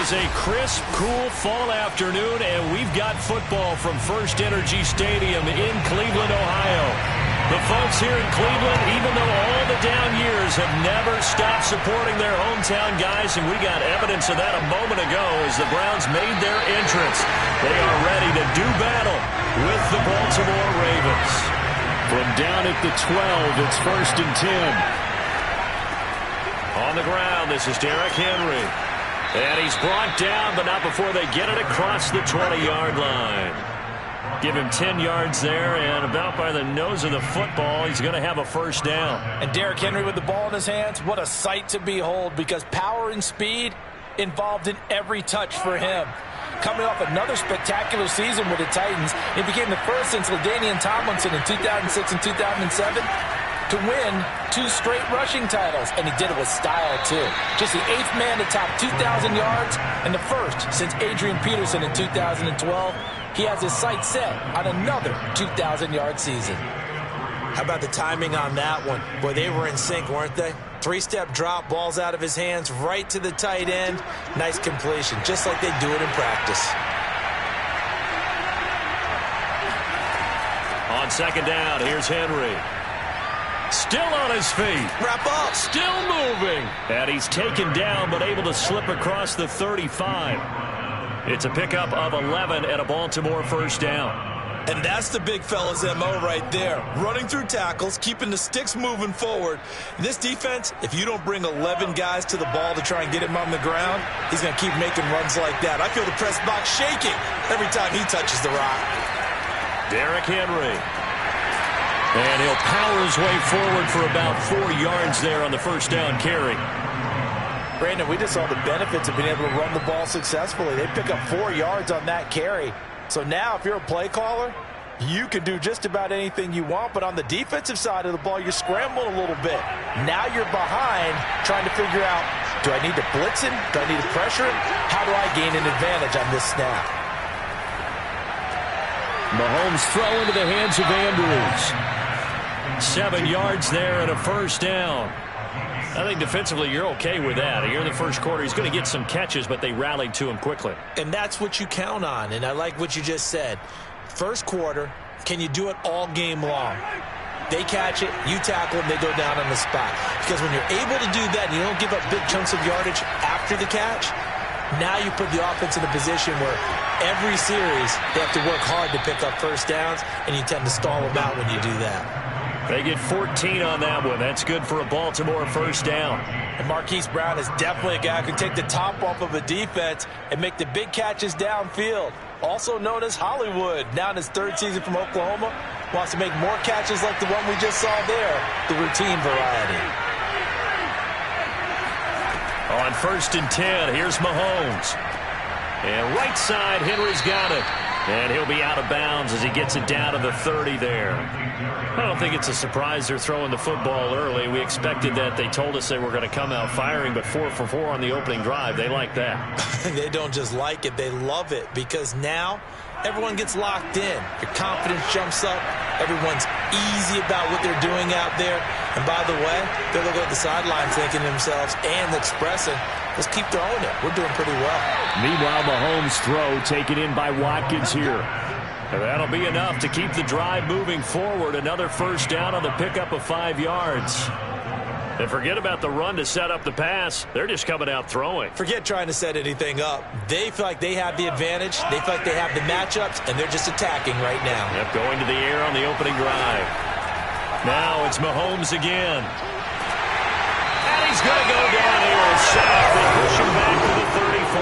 is a crisp, cool fall afternoon, and we've got football from First Energy Stadium in Cleveland, Ohio. The folks here in Cleveland, even though all the down years, have never stopped supporting their hometown guys, and we got evidence of that a moment ago as the Browns made their entrance. They are ready to do battle with the Baltimore Ravens. From down at the 12, it's 1st and 10. On the ground, this is Derrick Henry. And he's brought down, but not before they get it across the 20-yard line. Give him 10 yards there, and about by the nose of the football, he's going to have a first down. And Derrick Henry with the ball in his hands, what a sight to behold, because power and speed involved in every touch for him. Coming off another spectacular season with the Titans, he became the first since LaDainian Tomlinson in 2006 and 2007 to win 2 straight rushing titles, and he did it with style, too. Just the 8th man to top 2,000 yards, and the first since Adrian Peterson in 2012. He has his sights set on another 2,000-yard season. How about the timing on that one? Boy, they were in sync, weren't they? 3-step drop, balls out of his hands, right to the tight end. Nice completion, just like they do it in practice. On second down, here's Henry. Still on his feet. Wrap up. Still moving. And he's taken down, but able to slip across the 35. It's a pickup of 11 and a Baltimore first down. And that's the big fella's MO right there. Running through tackles, keeping the sticks moving forward. This defense, if you don't bring 11 guys to the ball to try and get him on the ground, he's going to keep making runs like that. I feel the press box shaking every time he touches the rock. Derrick Henry. And he'll power his way forward for about 4 yards there on the first down carry. Brandon, we just saw the benefits of being able to run the ball successfully. They pick up 4 yards on that carry. So now if you're a play caller, you can do just about anything you want. But on the defensive side of the ball, you're scrambling a little bit. Now you're behind trying to figure out, do I need to blitz him? Do I need to pressure him? How do I gain an advantage on this snap? Mahomes throw into the hands of Andrews. 7 yards there and a first down. I think defensively you're okay with that. Here in the first quarter, he's going to get some catches, but they rallied to him quickly. And that's what you count on, and I like what you just said. First quarter, can you do it all game long? They catch it, you tackle them, they go down on the spot. Because when you're able to do that and you don't give up big chunks of yardage after the catch, now you put the offense in a position where every series they have to work hard to pick up first downs, and you tend to stall them out when you do that. They get 14 on that one. That's good for a Baltimore first down. And Marquise Brown is definitely a guy who can take the top off of a defense and make the big catches downfield. Also known as Hollywood, now in his 3rd season from Oklahoma, wants to make more catches like the one we just saw there, the routine variety. On 1st and 10, here's Mahomes. And right side, Henry's got it. And he'll be out of bounds as he gets it down to the 30 there. I don't think it's a surprise they're throwing the football early. We expected that. They told us they were going to come out firing, but 4 for 4 on the opening drive. They like that. They don't just like it, they love it, because now everyone gets locked in. Your confidence jumps up. Everyone's easy about what they're doing out there. And by the way, they're looking at the sidelines thinking to themselves and expressing, let's keep throwing it. We're doing pretty well. Meanwhile, Mahomes' throw taken in by Watkins here. And that'll be enough to keep the drive moving forward. Another first down on the pickup of 5 yards. And forget about the run to set up the pass. They're just coming out throwing. Forget trying to set anything up. They feel like they have the advantage. They feel like they have the matchups, and they're just attacking right now. Yep, going to the air on the opening drive. Now it's Mahomes again. And he's going to go down here and sack. They push him back to the 34.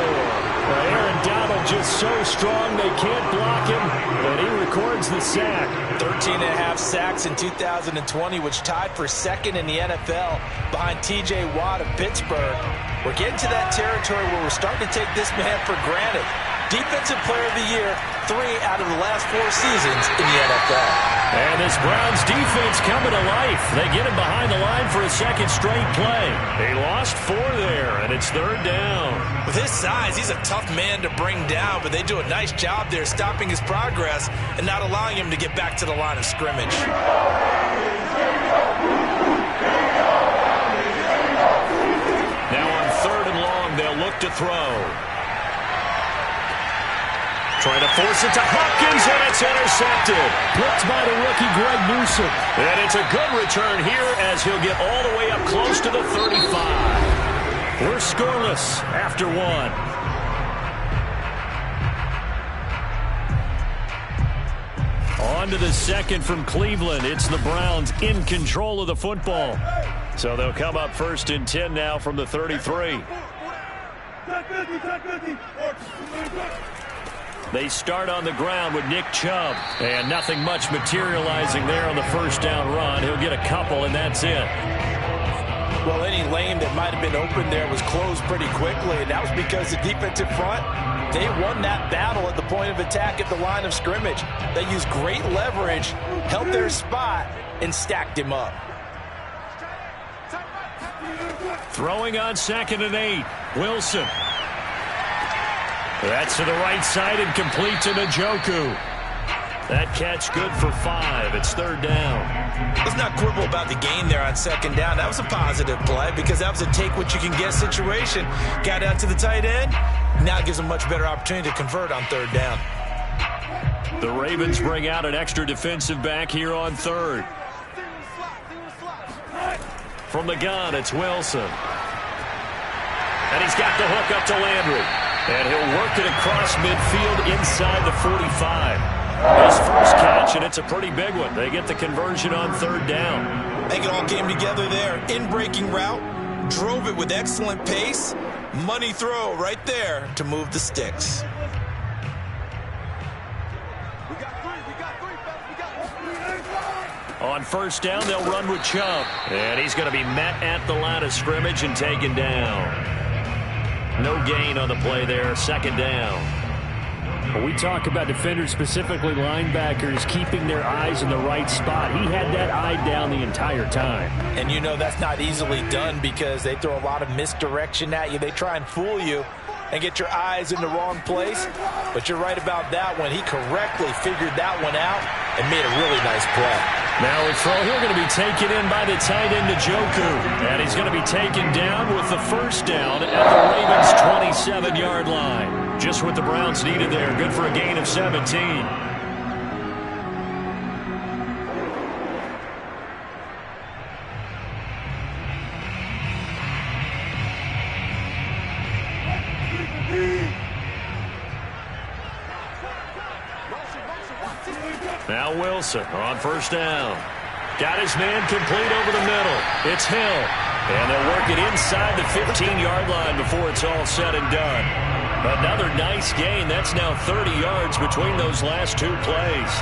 Aaron Donald just so strong they can't block him, and he records the sack. 13.5 sacks in 2020, which tied for 2nd in the NFL behind T.J. Watt of Pittsburgh. We're getting to that territory where we're starting to take this man for granted. Defensive Player of the Year, 3 out of the last 4 seasons in the NFL. And this Browns defense coming to life. They get him behind the line for a 2nd straight play. They lost 4 there, and it's 3rd down. With his size, he's a tough man to bring down, but they do a nice job there stopping his progress and not allowing him to get back to the line of scrimmage. Now on 3rd and long, they'll look to throw. Trying to force it to Hopkins, and it's intercepted. Blitzed by the rookie, Greg Newsome. And it's a good return here as he'll get all the way up close to the 35. We're scoreless after one. On to the second from Cleveland. It's the Browns in control of the football. So they'll come up 1st and 10 now from the 33. They start on the ground with Nick Chubb. And nothing much materializing there on the first down run. He'll get a couple, and that's it. Well, any lane that might have been open there was closed pretty quickly, and that was because the defensive front, they won that battle at the point of attack at the line of scrimmage. They used great leverage, held their spot, and stacked him up. Throwing on 2nd and 8. Wilson. That's to the right side and complete to Njoku. That catch good for 5. It's 3rd down. Let's not quibble about the gain there on 2nd down. That was a positive play because that was a take-what-you-can-get situation. Got out to the tight end. Now it gives them a much better opportunity to convert on 3rd down. The Ravens bring out an extra defensive back here on 3rd. From the gun, it's Wilson. And he's got the hook up to Landry. And he'll work it across midfield inside the 45. His first catch, and it's a pretty big one. They get the conversion on 3rd down. I think it all came together there. In-breaking route, drove it with excellent pace. Money throw right there to move the sticks. On 1st down, they'll run with Chubb. And he's going to be met at the line of scrimmage and taken down. No gain on the play there. 2nd down. When we talk about defenders, specifically linebackers, keeping their eyes in the right spot, he had that eye down the entire time. And you know that's not easily done because they throw a lot of misdirection at you. They try and fool you and get your eyes in the wrong place. But you're right about that one. He correctly figured that one out and made a really nice play. Now a throw here going to be taken in by the tight end Njoku. And he's going to be taken down with the 1st down at the Ravens' 27-yard line. Just what the Browns needed there. Good for a gain of 17. Now Wilson on 1st down. Got his man complete over the middle. It's Hill. And they'll work it inside the 15-yard line before it's all said and done. Another nice gain. That's now 30 yards between those last 2 plays.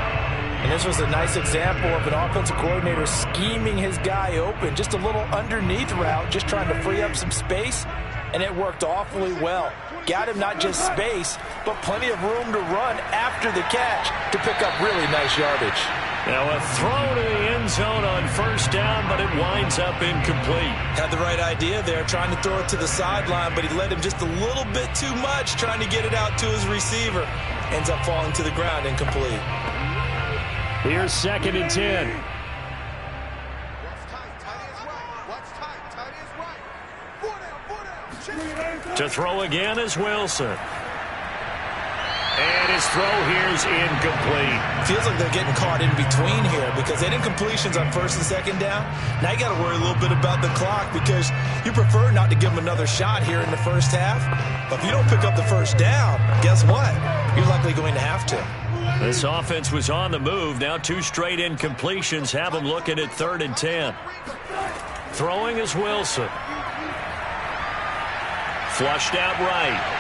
And this was a nice example of an offensive coordinator scheming his guy open. Just a little underneath route, just trying to free up some space. And it worked awfully well. Got him not just space, but plenty of room to run after the catch to pick up really nice yardage. Now a throw to the end zone on 1st down, but it winds up incomplete. Had the right idea there, trying to throw it to the sideline, but he led him just a little bit too much, trying to get it out to his receiver. Ends up falling to the ground incomplete. Here's 2nd and 10. To throw again is Wilson. And his throw here is incomplete. Feels like they're getting caught in between here because they did incompletions on 1st and 2nd down. Now you got to worry a little bit about the clock because you prefer not to give them another shot here in the 1st half. But if you don't pick up the 1st down, guess what? You're likely going to have to. This offense was on the move. Now 2 straight incompletions have them looking at 3rd and 10. Throwing is Wilson. Flushed out right.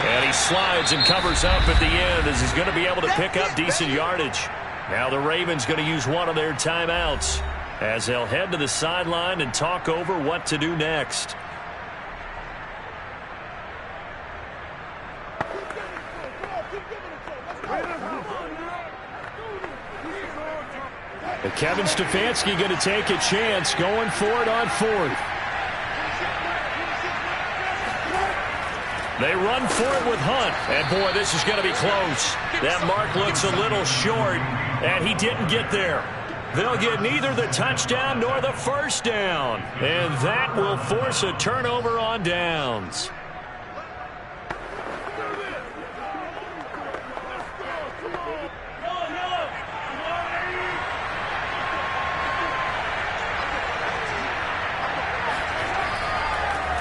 And he slides and covers up at the end as he's going to be able to pick up decent yardage. Now the Ravens going to use one of their timeouts as they'll head to the sideline and talk over what to do next. And Kevin Stefanski going to take a chance going for it on 4th. They run for it with Hunt. And, boy, this is going to be close. That mark looks a little short, and he didn't get there. They'll get neither the touchdown nor the 1st down. And that will force a turnover on downs.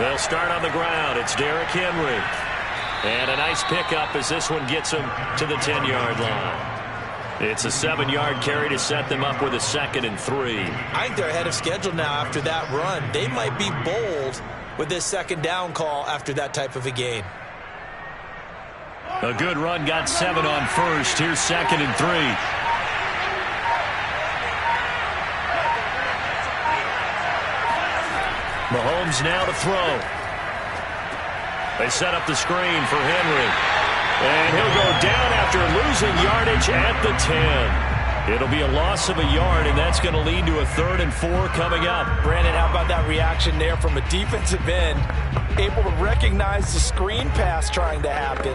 They'll start on the ground. It's Derrick Henry. And a nice pickup as this one gets him to the 10-yard line. It's a 7-yard carry to set them up with a 2nd and 3. I think they're ahead of schedule now after that run. They might be bold with this 2nd down call after that type of a gain. A good run got 7 on first. Here's 2nd and 3. Mahomes now to throw. They set up the screen for Henry. And he'll go down after losing yardage at the 10. It'll be a loss of a yard, and that's going to lead to a 3rd and 4 coming up. Brandon, how about that reaction there from a defensive end? Able to recognize the screen pass trying to happen.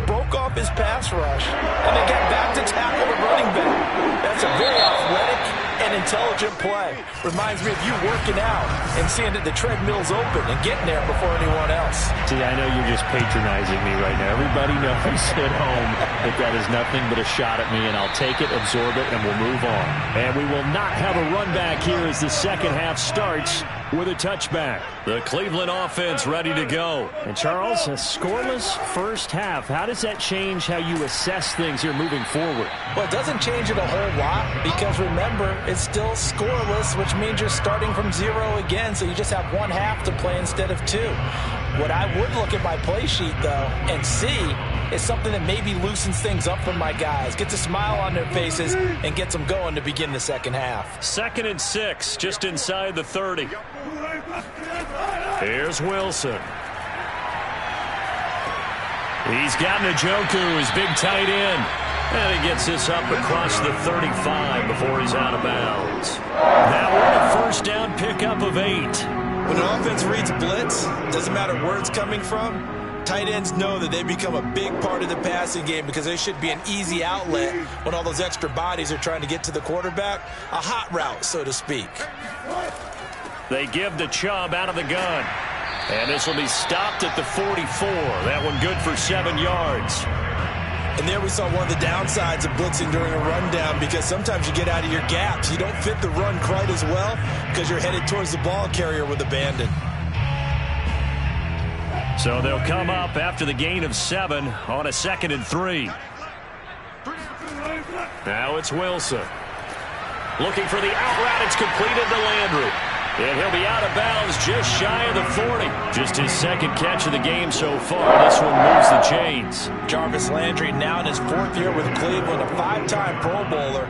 Broke off his pass rush, and then got back to tackle the running back. That's a very athletic and intelligent play. Reminds me of you working out and seeing that the treadmill's open and getting there before anyone else. See, I know you're just patronizing me right now. Everybody knows at home that is nothing but a shot at me, and I'll take it, absorb it, and we'll move on. And we will not have a run back here as the second half starts with a touchback. The Cleveland offense ready to go. And Charles, a scoreless first half. How does that change how you assess things here moving forward? Well, it doesn't change it a whole lot because, remember, it's still scoreless, which means you're starting from 0 again, so you just have 1 half to play instead of 2. What I would look at my play sheet, though, and see is something that maybe loosens things up for my guys, gets a smile on their faces, and gets them going to begin the second half. 2nd and 6, just inside the 30. Here's Wilson. He's got Njoku, his big tight end. And he gets this up across the 35 before he's out of bounds. That one, a 1st down pickup of 8. When an offense reads blitz, doesn't matter where it's coming from, tight ends know that they become a big part of the passing game because they should be an easy outlet when all those extra bodies are trying to get to the quarterback. A hot route, so to speak. They give to Chubb out of the gun. And this will be stopped at the 44. That one good for 7 yards. And there we saw one of the downsides of blitzing during a rundown because sometimes you get out of your gaps. You don't fit the run quite as well because you're headed towards the ball carrier with abandon. So they'll come up after the gain of 7 on a 2nd and 3. Now it's Wilson. Looking for the out route. It's completed to Landry. And he'll be out of bounds just shy of the 40. Just his 2nd catch of the game so far. This one moves the chains. Jarvis Landry now in his 4th year with Cleveland, a 5-time Pro Bowler.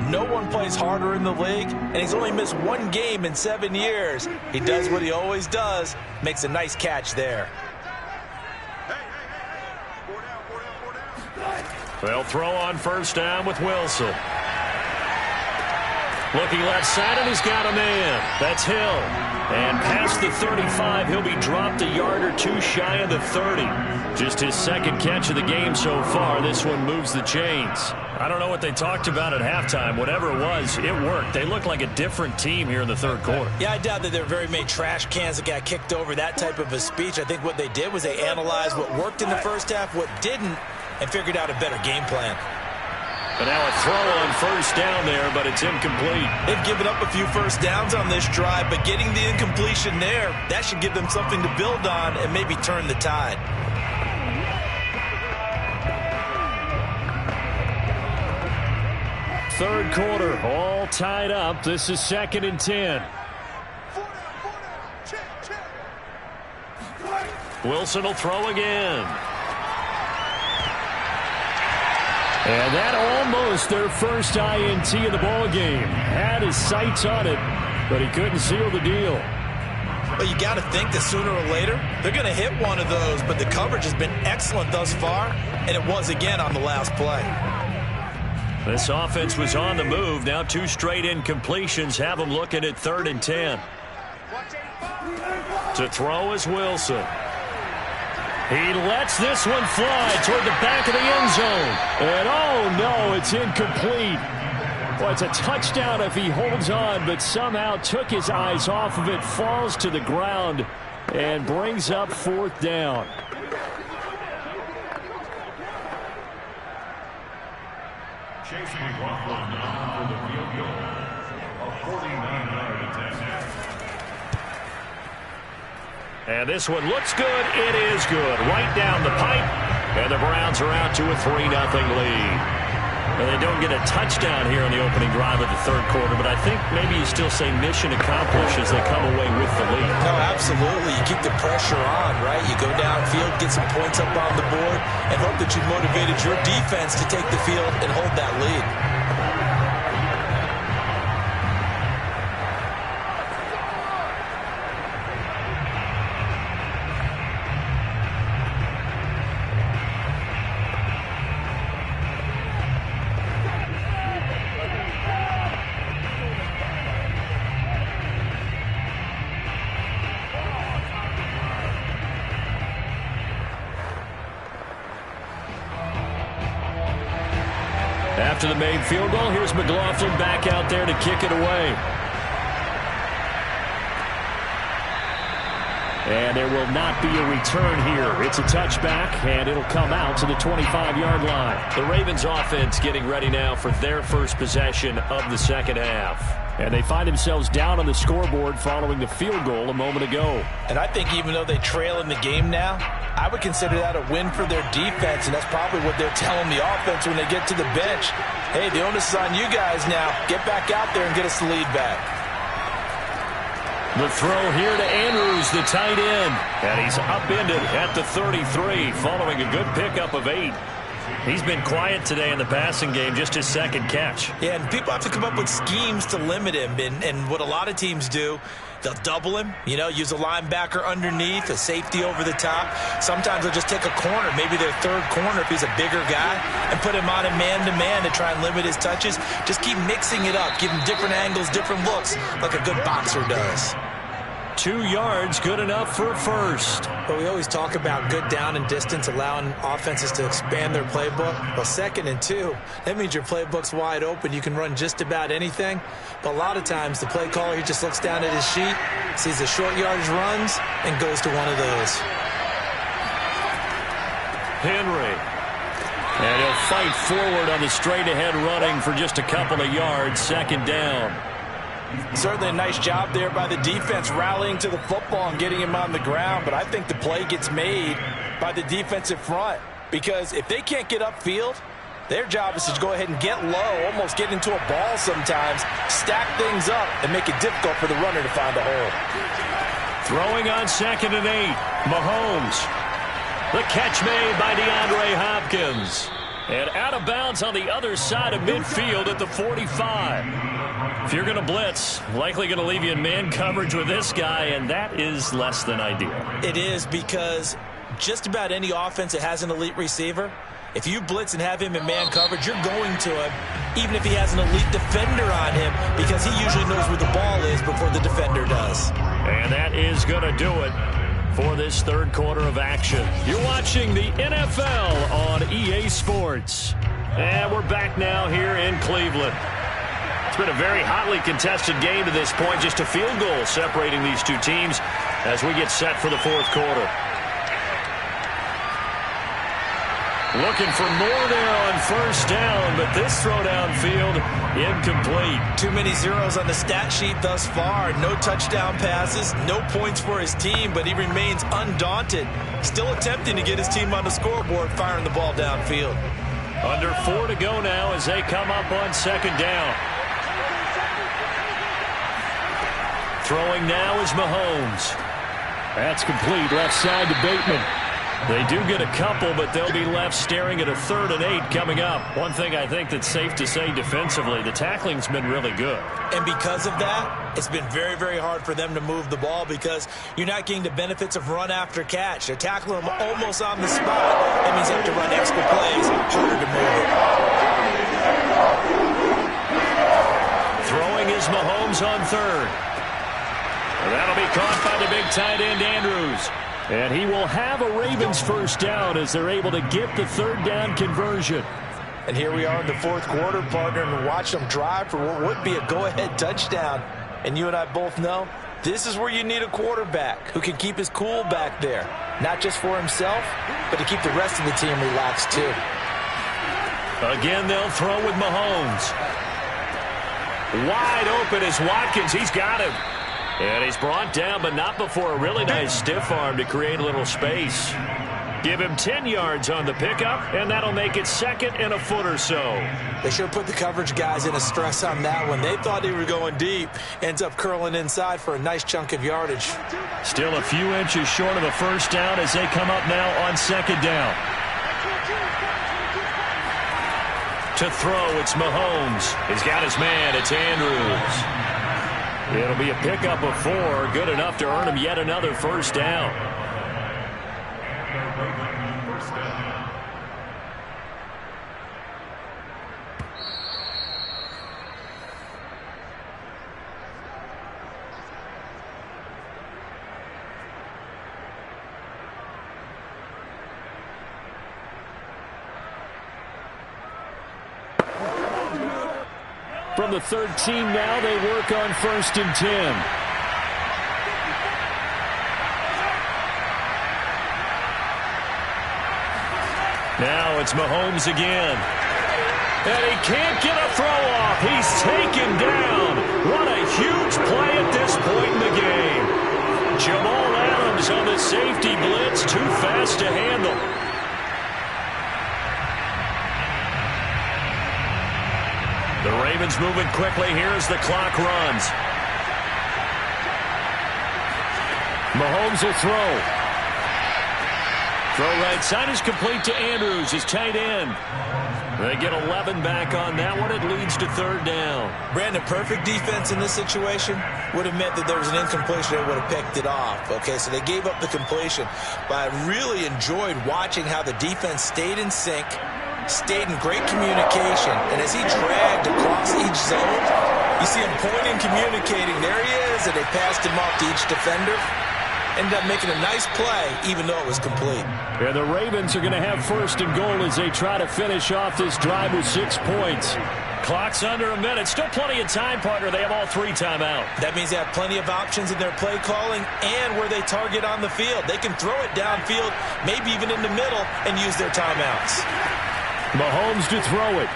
No one plays harder in the league, and he's only missed 1 game in 7 years. He does what he always does, makes a nice catch there. They'll throw on 1st down with Wilson. Looking left side, and he's got a man. That's Hill. And past the 35, he'll be dropped a yard or 2 shy of the 30. Just his 2nd catch of the game so far. This one moves the chains. I don't know what they talked about at halftime. Whatever it was, it worked. They look like a different team here in the 3rd quarter. Yeah, I doubt that there were very many trash cans that got kicked over, that type of a speech. I think what they did was they analyzed what worked in the first half, what didn't, and figured out a better game plan. And now a throw on 1st down there, but it's incomplete. They've given up a few 1st downs on this drive, but getting the incompletion there, that should give them something to build on and maybe turn the tide. Third quarter, all tied up. This is 2nd and 10. Wilson will throw again. And that almost their first INT of the ball game. Had his sights on it, but he couldn't seal the deal. Well, you got to think that sooner or later, they're going to hit one of those, but the coverage has been excellent thus far, and it was again on the last play. This offense was on the move. Now 2 straight incompletions have them looking at 3rd and 10. To throw is Wilson. He lets this one fly toward the back of the end zone. And oh no, it's incomplete. Well, it's a touchdown if he holds on, but somehow took his eyes off of it, falls to the ground, and brings up 4th down. Chase McLaughlin now for the field goal. A 49-yard attempt. And this one looks good. It is good. Right down the pipe. And the Browns are out to a 3-0 lead. And they don't get a touchdown here in the opening drive of the third quarter, but I think maybe you still say mission accomplished as they come away with the lead. No, absolutely. You keep the pressure on, right? You go downfield, get some points up on the board, and hope that you motivated your defense to take the field and hold that lead. After the made field goal, here's McLaughlin back out there to kick it away. And there will not be a return here. It's a touchback, and it'll come out to the 25-yard line. The Ravens offense getting ready now for their first possession of the second half. And they find themselves down on the scoreboard following the field goal a moment ago. And I think even though they trail in the game now, I would consider that a win for their defense, and that's probably what they're telling the offense when they get to the bench. Hey, the onus is on you guys now. Get back out there and get us the lead back. The throw here to Andrews, the tight end. And he's upended at the 33 following a good pickup of 8. He's been quiet today in the passing game, just his second catch. Yeah, and people have to come up with schemes to limit him. And what a lot of teams do, they'll double him, use a linebacker underneath, a safety over the top. Sometimes they'll just take a corner, maybe their third corner if he's a bigger guy, and put him on a man-to-man to try and limit his touches. Just keep mixing it up, give him different angles, different looks, like a good boxer does. 2 yards, good enough for a first. But we always talk about good down and distance, allowing offenses to expand their playbook. Well, 2nd and 2, that means your playbook's wide open. You can run just about anything. But a lot of times, the play caller, he just looks down at his sheet, sees the short yardage runs, and goes to one of those. Henry. And he'll fight forward on the straight-ahead running for just a couple of yards, 2nd down. Certainly a nice job there by the defense rallying to the football and getting him on the ground, but I think the play gets made by the defensive front because if they can't get upfield, their job is to go ahead and get low, almost get into a ball sometimes, stack things up, and make it difficult for the runner to find a hole. Throwing on 2nd and 8, Mahomes. The catch made by DeAndre Hopkins. And out of bounds on the other side of midfield at the 45. If you're going to blitz, likely going to leave you in man coverage with this guy, and that is less than ideal. It is because just about any offense that has an elite receiver, if you blitz and have him in man coverage, you're going to him, even if he has an elite defender on him, because he usually knows where the ball is before the defender does. And that is going to do it for this third quarter of action. You're watching the NFL on EA Sports. And we're back now here in Cleveland. It's been a very hotly contested game to this point. Just a field goal separating these two teams as we get set for the fourth quarter. Looking for more there on first down, but this throw downfield incomplete. Too many zeros on the stat sheet thus far. No touchdown passes, no points for his team, but he remains undaunted. Still attempting to get his team on the scoreboard, firing the ball downfield. Under 4 to go now as they come up on 2nd down. Throwing now is Mahomes. That's complete, left side to Bateman. They do get a couple, but they'll be left staring at a 3rd and 8 coming up. One thing I think that's safe to say defensively, the tackling's been really good. And because of that, it's been very, very hard for them to move the ball because you're not getting the benefits of run after catch. They're tackling them almost on the spot. That means you have to run extra plays, harder to move it. Throwing is Mahomes on 3rd. That'll be caught by the big tight end, Andrews. And he will have a Ravens first down as they're able to get the 3rd down conversion. And here we are in the fourth quarter, partner, and watch them drive for what would be a go-ahead touchdown. And you and I both know this is where you need a quarterback who can keep his cool back there. Not just for himself, but to keep the rest of the team relaxed too. Again, they'll throw with Mahomes. Wide open is Watkins. He's got him. And he's brought down, but not before a really nice stiff arm to create a little space. Give him 10 yards on the pickup, and that'll make it 2nd and a foot or so. They sure put the coverage guys in a stress on that one. They thought they were going deep. Ends up curling inside for a nice chunk of yardage. Still a few inches short of a first down as they come up now on 2nd down. To throw, it's Mahomes. He's got his man. It's Andrews. It'll be a pickup of 4, good enough to earn him yet another first down. From the 13 now, they work on 1st and 10. Now it's Mahomes again. And he can't get a throw off. He's taken down. What a huge play at this point in the game. Jamal Adams on the safety blitz, too fast to handle. The Ravens moving quickly here as the clock runs. Mahomes will throw. Throw right side is complete to Andrews, his tight end. They get 11 back on that one. It leads to 3rd down. Brandon, perfect defense in this situation would have meant that there was an incompletion. They would have picked it off. Okay, so they gave up the completion. But I really enjoyed watching how the defense stayed in sync, stayed in great communication, and as he dragged across each zone, you see him pointing, communicating. There he is, and they passed him off to each defender. Ended up making a nice play, even though it was complete. Yeah, the Ravens are going to have 1st and goal as they try to finish off this drive with 6 points. Clock's under a minute. Still plenty of time, partner. They have all 3 timeouts. That means they have plenty of options in their play calling and where they target on the field. They can throw it downfield, maybe even in the middle, and use their timeouts. Mahomes to throw it.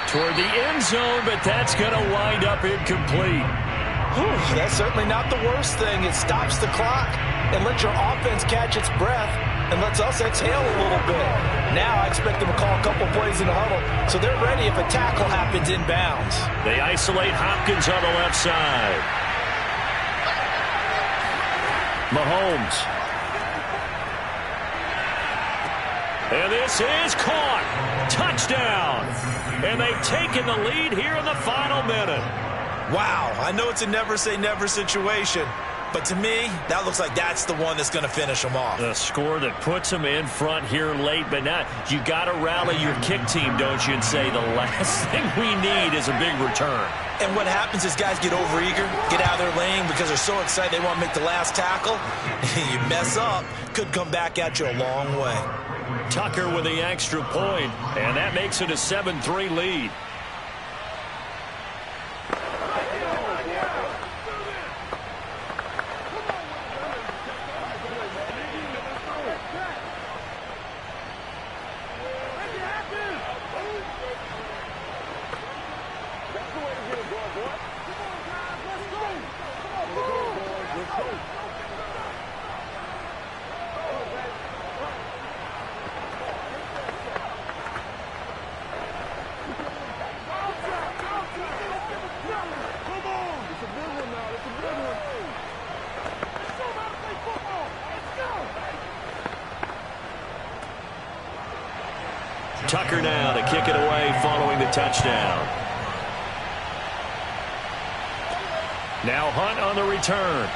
Toward the end zone, but that's going to wind up incomplete. Whew, that's certainly not the worst thing. It stops the clock and lets your offense catch its breath and lets us exhale a little bit. Now I expect them to call a couple plays in the huddle, so they're ready if a tackle happens inbounds. They isolate Hopkins on the left side. Mahomes. And this is caught. Touchdown. And they've taken the lead here in the final minute. Wow, I know it's a never-say-never situation, but to me, that looks like that's the one that's going to finish them off. The score that puts them in front here late, but now you got to rally your kick team, don't you, and say the last thing we need is a big return. And what happens is guys get overeager, get out of their lane because they're so excited they want to make the last tackle. You mess up, could come back at you a long way. Tucker with the extra point, and that makes it a 7-3 lead. Tucker now to kick it away following the touchdown. Now Hunt on the return.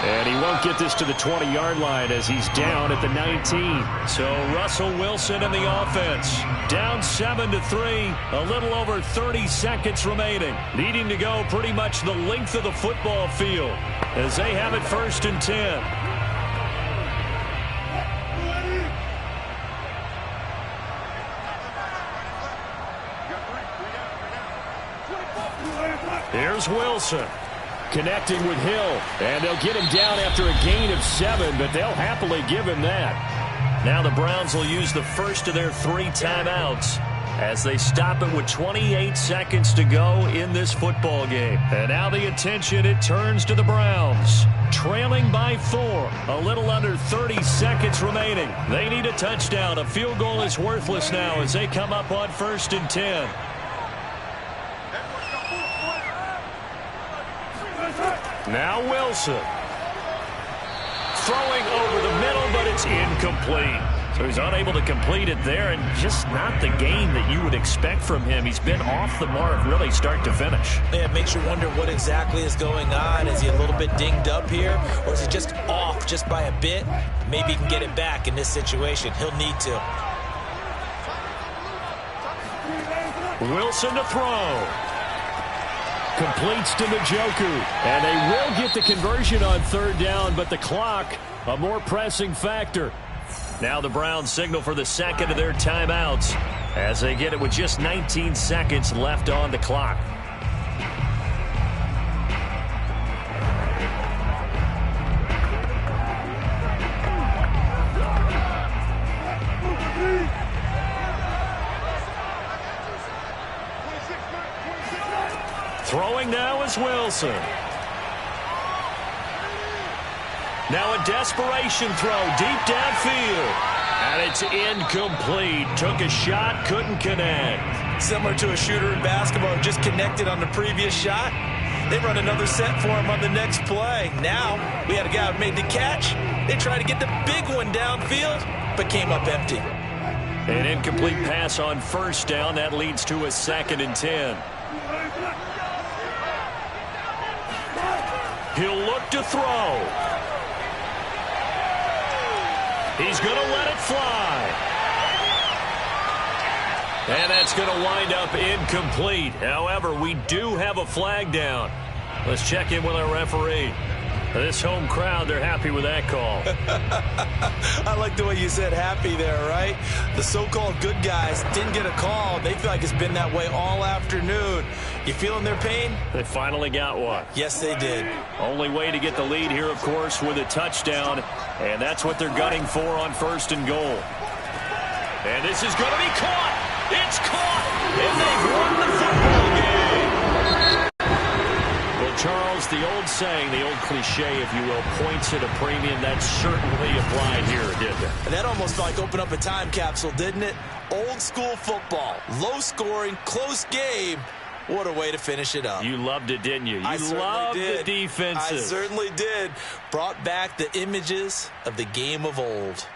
And he won't get this to the 20-yard line as he's down at the 19. So Russell Wilson and the offense down 7-3, a little over 30 seconds remaining. Needing to go pretty much the length of the football field as they have it 1st and 10. Here's Wilson connecting with Hill, and they'll get him down after a gain of 7, but they'll happily give him that. Now the Browns will use the first of their 3 timeouts as they stop it with 28 seconds to go in this football game. And now the attention, it turns to the Browns. Trailing by 4, a little under 30 seconds remaining. They need a touchdown. A field goal is worthless now as they come up on 1st and 10. Now Wilson. Throwing over the middle, but it's incomplete. So he's unable to complete it there, and just not the game that you would expect from him. He's been off the mark really start to finish. Yeah, it makes you wonder what exactly is going on. Is he a little bit dinged up here, or is he just off just by a bit? Maybe he can get it back in this situation. He'll need to. Wilson to throw. Completes to Njoku. And they will get the conversion on 3rd down, but the clock, a more pressing factor. Now the Browns signal for the second of their timeouts as they get it with just 19 seconds left on the clock. Throwing now is Wilson. Now a desperation throw deep downfield. And it's incomplete. Took a shot, couldn't connect. Similar to a shooter in basketball who just connected on the previous shot. They run another set for him on the next play. Now we had a guy who made the catch. They tried to get the big one downfield, but came up empty. An incomplete pass on 1st down. That leads to a 2nd and 10. He'll look to throw. He's going to let it fly. And that's going to wind up incomplete. However, we do have a flag down. Let's check in with our referee. This home crowd, they're happy with that call. I like the way you said happy there, right? The so-called good guys didn't get a call. They feel like it's been that way all afternoon. You feeling their pain? They finally got one. Yes, they did. Only way to get the lead here, of course, with a touchdown. And that's what they're gunning for on 1st and goal. And this is going to be caught. It's caught. And they've won the football game. Well, Charles, the old saying, the old cliche, if you will, points at a premium, that certainly applied here, didn't it? That almost felt like open up a time capsule, didn't it? Old school football. Low scoring, close game. What a way to finish it up. You loved it, didn't you? I You loved the defenses. I certainly did. Brought back the images of the game of old.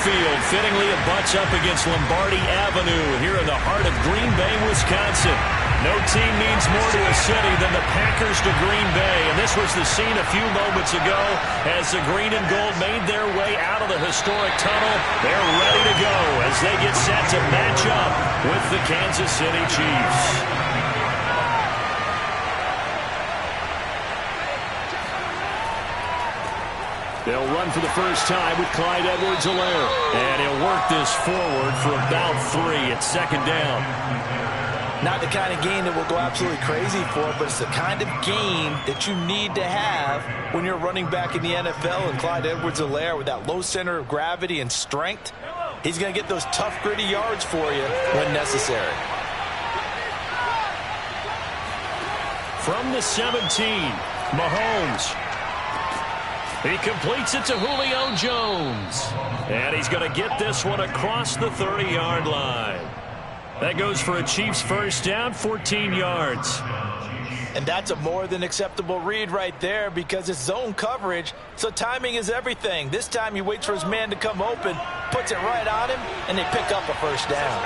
field fittingly abuts up against Lombardi Avenue here in the heart of Green Bay, Wisconsin. No team means more to a city than the Packers to Green Bay, and this was the scene a few moments ago as the green and gold made their way out of the historic tunnel. They're ready to go as they get set to match up with the Kansas City Chiefs. They'll run for the first time with Clyde Edwards-Helaire, and he'll work this forward for about 3 at second down. Not the kind of game that we'll go absolutely crazy for, but it's the kind of game that you need to have when you're running back in the NFL. And Clyde Edwards-Helaire, with that low center of gravity and strength, he's going to get those tough, gritty yards for you when necessary. From the 17, Mahomes. He completes it to Julio Jones. And he's going to get this one across the 30-yard line. That goes for a Chiefs first down, 14 yards. And that's a more than acceptable read right there because it's zone coverage, so timing is everything. This time he waits for his man to come open, puts it right on him, and they pick up a first down.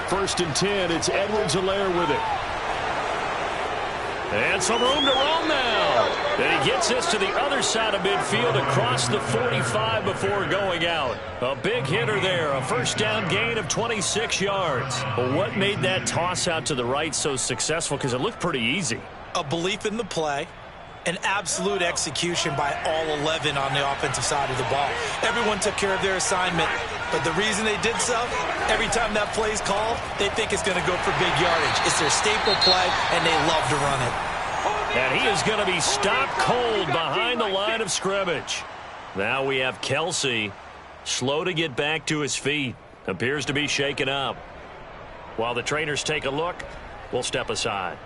First and 10, it's Edwards-Helaire with it. And some room to roam now. And he gets this to the other side of midfield across the 45 before going out. A big hitter there, a first down gain of 26 yards. Well, what made that toss out to the right so successful? Because it looked pretty easy. A belief in the play, an absolute execution by all 11 on the offensive side of the ball. Everyone took care of their assignment, but the reason they did so, every time that play is called, they think it's going to go for big yardage. It's their staple play, and they love to run it. And he is going to be stopped cold behind the line of scrimmage. Now we have Kelsey, slow to get back to his feet. Appears to be shaken up. While the trainers take a look, we'll step aside.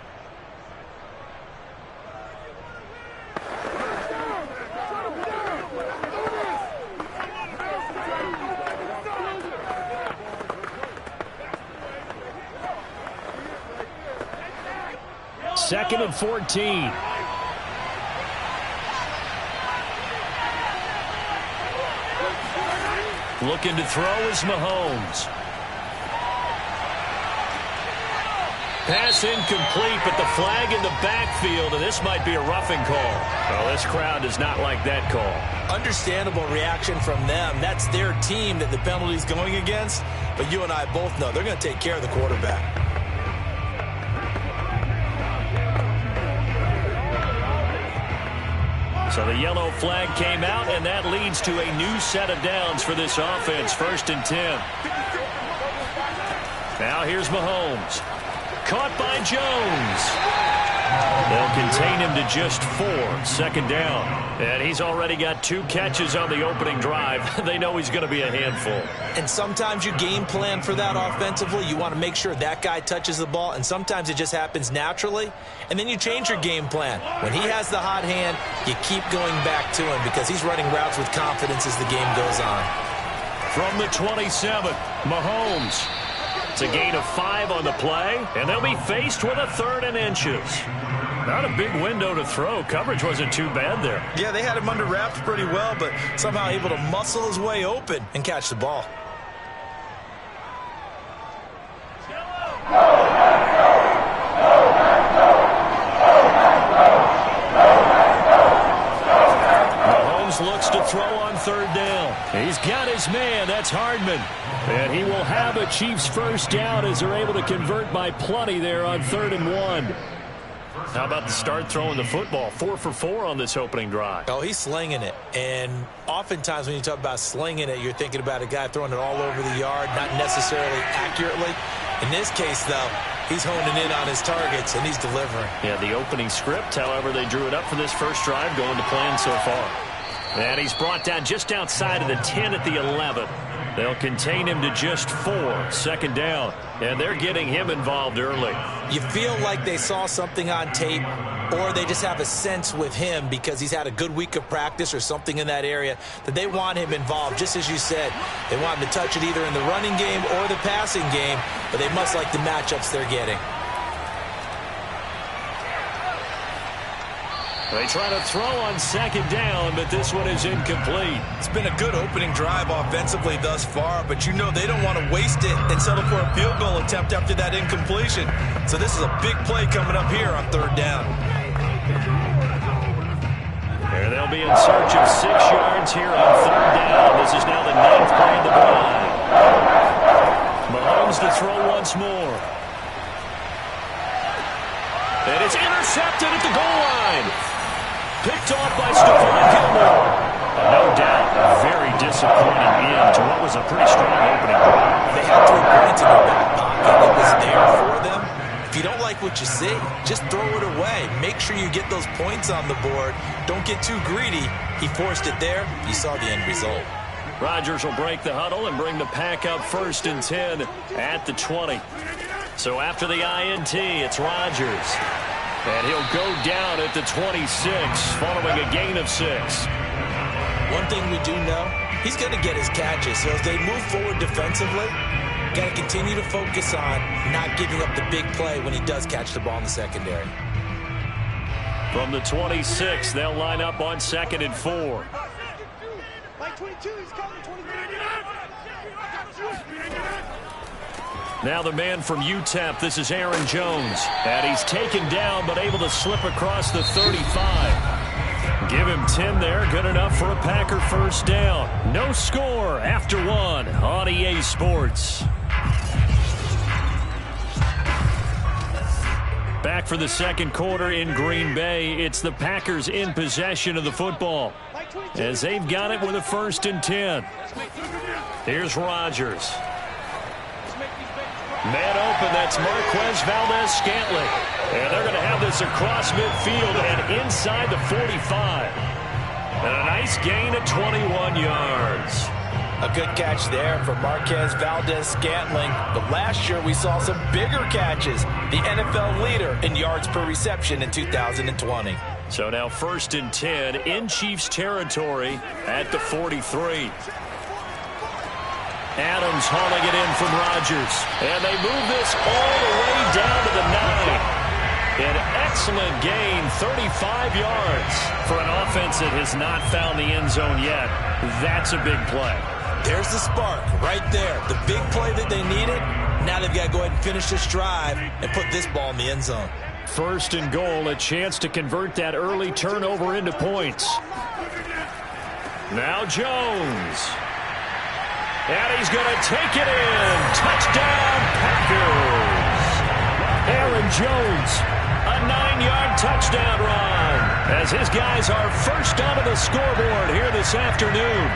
Second and 14. Looking to throw is Mahomes. Pass incomplete, but the flag in the backfield, and this might be a roughing call. Well, this crowd does not like that call. Understandable reaction from them. That's their team that the penalty's going against, but you and I both know they're going to take care of the quarterback. So the yellow flag came out, and that leads to a new set of downs for this offense. First and 10. Now here's Mahomes. Caught by Jones. They'll contain him to just 4. Second down. And he's already got 2 catches on the opening drive. They know he's going to be a handful. And sometimes you game plan for that offensively. You want to make sure that guy touches the ball, and sometimes it just happens naturally. And then you change your game plan. When he has the hot hand, you keep going back to him because he's running routes with confidence as the game goes on. From the 27, Mahomes. It's a gain of 5 on the play, and they'll be faced with a 3rd and inches. Not a big window to throw. Coverage wasn't too bad there. Yeah, they had him under wraps pretty well, but somehow able to muscle his way open and catch the ball. Mahomes looks to throw on 3rd down. He's got his man. That's Hardman. And he will have a Chiefs first down as they're able to convert by plenty there on 3rd and 1. How about the start throwing the football? 4 for 4 on this opening drive. Oh, he's slinging it. And oftentimes when you talk about slinging it, you're thinking about a guy throwing it all over the yard, not necessarily accurately. In this case, though, he's honing in on his targets, and he's delivering. Yeah, the opening script, however, they drew it up for this first drive, going to plan so far. And he's brought down just outside of the 10 at the 11. They'll contain him to just 4. Second down. And they're getting him involved early. You feel like they saw something on tape, or they just have a sense with him because he's had a good week of practice or something in that area that they want him involved. Just as you said, they want him to touch it either in the running game or the passing game, but they must like the matchups they're getting. They try to throw on second down, but this one is incomplete. It's been a good opening drive offensively thus far, but you know they don't want to waste it and settle for a field goal attempt after that incompletion. So this is a big play coming up here on third down. And they'll be in search of 6 yards here on third down. This is now the 9th play of the drive. Mahomes to throw once more. And it's intercepted at the goal line. Picked off by Stephon Gilmore. No doubt, a very disappointing end to what was a pretty strong opening drive. They had 3 points in their back pocket. It was there for them. If you don't like what you see, just throw it away. Make sure you get those points on the board. Don't get too greedy. He forced it there. You saw the end result. Rodgers will break the huddle and bring the pack up 1st and 10 at the 20. So after the INT, it's Rodgers. And he'll go down at the 26, following a gain of 6. One thing we do know, he's going to get his catches. So as they move forward defensively, got to continue to focus on not giving up the big play when he does catch the ball in the secondary. From the 26, they'll line up on 2nd and 4. Now the man from UTEP, this is Aaron Jones. And he's taken down, but able to slip across the 35. Give him 10 there, good enough for a Packer first down. No score after 1 on EA Sports. Back for the second quarter in Green Bay. It's the Packers in possession of the football, as they've got it with a 1st and 10. Here's Rodgers. Man open, that's Marquez Valdes-Scantling. And they're going to have this across midfield and inside the 45. And a nice gain of 21 yards. A good catch there for Marquez Valdes-Scantling. But last year we saw some bigger catches. The NFL leader in yards per reception in 2020. So now 1st and 10 in Chiefs territory at the 43. Adams hauling it in from Rodgers. And they move this all the way down to the 9. An excellent gain, 35 yards. For an offense that has not found the end zone yet, that's a big play. There's the spark right there. The big play that they needed. Now they've got to go ahead and finish this drive and put this ball in the end zone. 1st and goal, a chance to convert that early turnover into points. Now Jones. And he's going to take it in. Touchdown, Packers. Aaron Jones, a 9-yard touchdown run, as his guys are first onto the scoreboard here this afternoon.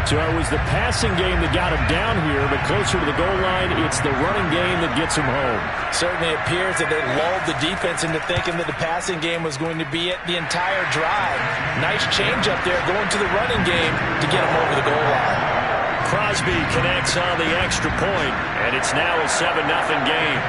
So it was the passing game that got him down here, but closer to the goal line, it's the running game that gets him home. Certainly appears that they lulled the defense into thinking that the passing game was going to be it the entire drive. Nice change up there going to the running game to get him over the goal line. Crosby connects on the extra point, and it's now a 7-0 game.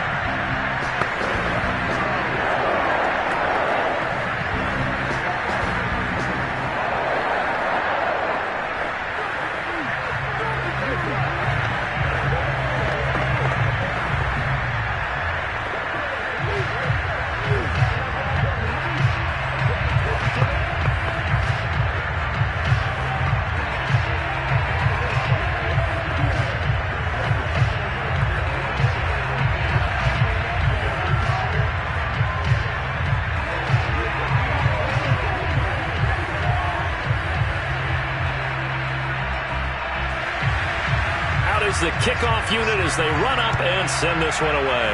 The kickoff unit as they run up and send this one away.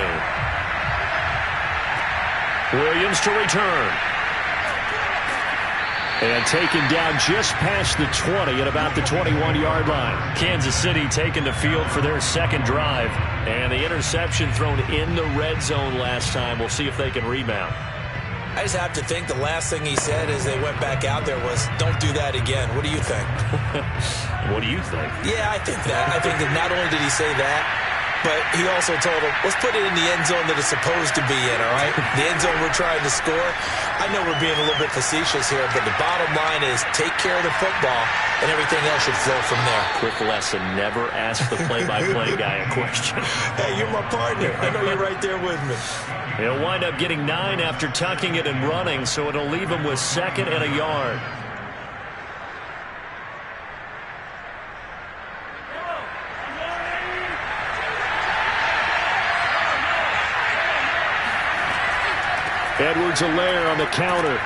Williams to return. And taken down just past the 20 at about the 21-yard line. Kansas City taking the field for their second drive. And the interception thrown in the red zone last time. We'll see if they can rebound. I just have to think the last thing he said as they went back out there was, don't do that again. What do you think? What do you think? Yeah, I think that. I think that not only did he say that, but he also told him, let's put it in the end zone that it's supposed to be in, all right? The end zone we're trying to score. I know we're being a little bit facetious here, but the bottom line is take care of the football, and everything else should flow from there. Quick lesson, never ask the play-by-play guy a question. Hey, you're my partner. I know you're right there with me. He'll wind up getting 9 after tucking it and running, so it'll leave him with 2nd and a yard. Edwards-Helaire on the counter.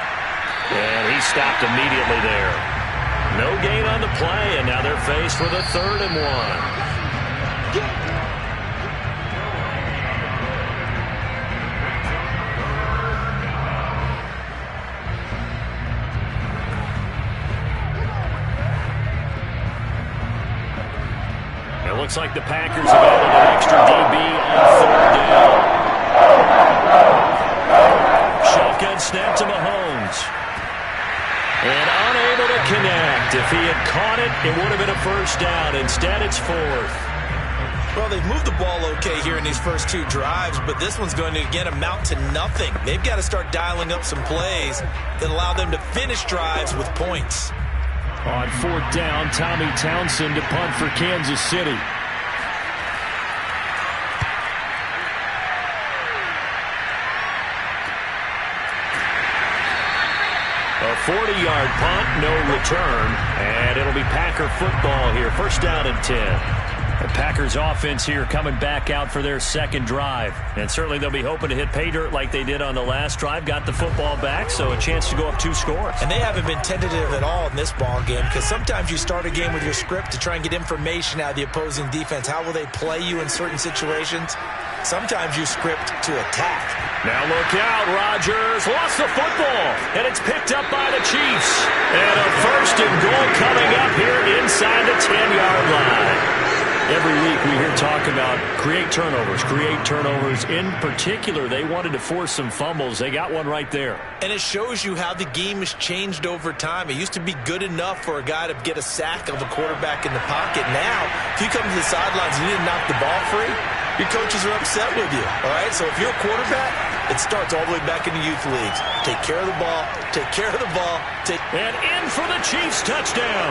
And he stopped immediately there. No gain on the play, and now they're faced with a 3rd and 1. It looks like the Packers have added an extra DB on 3rd down. Shotgun snap to Mahomes. And unable to connect. If he had caught it, it would have been a 1st down. Instead, it's 4th. Well, they've moved the ball okay here in these first 2 drives, but this one's going to, again, amount to nothing. They've got to start dialing up some plays that allow them to finish drives with points. On 4th down, Tommy Townsend to punt for Kansas City. A 40-yard punt, no return, and it'll be Packer football here. 1st down and 10. The Packers offense here coming back out for their 2nd drive. And certainly they'll be hoping to hit pay dirt like they did on the last drive. Got the football back, so a chance to go up 2 scores. And they haven't been tentative at all in this ball game, because sometimes you start a game with your script to try and get information out of the opposing defense. How will they play you in certain situations? Sometimes you script to attack. Now look out, Rodgers lost the football, and it's picked up by the Chiefs. And a 1st and goal coming up here inside the 10-yard line. Every week we hear talk about create turnovers. In particular, they wanted to force some fumbles. They got one right there. And it shows you how the game has changed over time. It used to be good enough for a guy to get a sack of a quarterback in the pocket. Now, if you come to the sidelines and you didn't knock the ball free, your coaches are upset with you. All right, so if you're a quarterback, it starts all the way back in the youth leagues. Take care of the ball. Take care of the ball. And in for the Chiefs touchdown.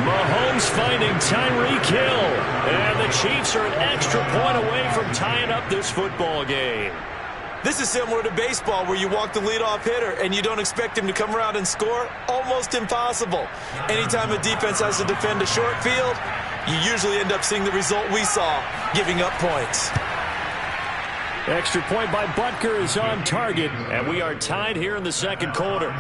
Mahomes finding Tyreek Hill. And the Chiefs are an extra point away from tying up this football game. This is similar to baseball, where you walk the leadoff hitter and you don't expect him to come around and score. Almost impossible. Anytime a defense has to defend a short field, you usually end up seeing the result we saw, giving up points. Extra point by Butker is on target, and we are tied here in the 2nd quarter.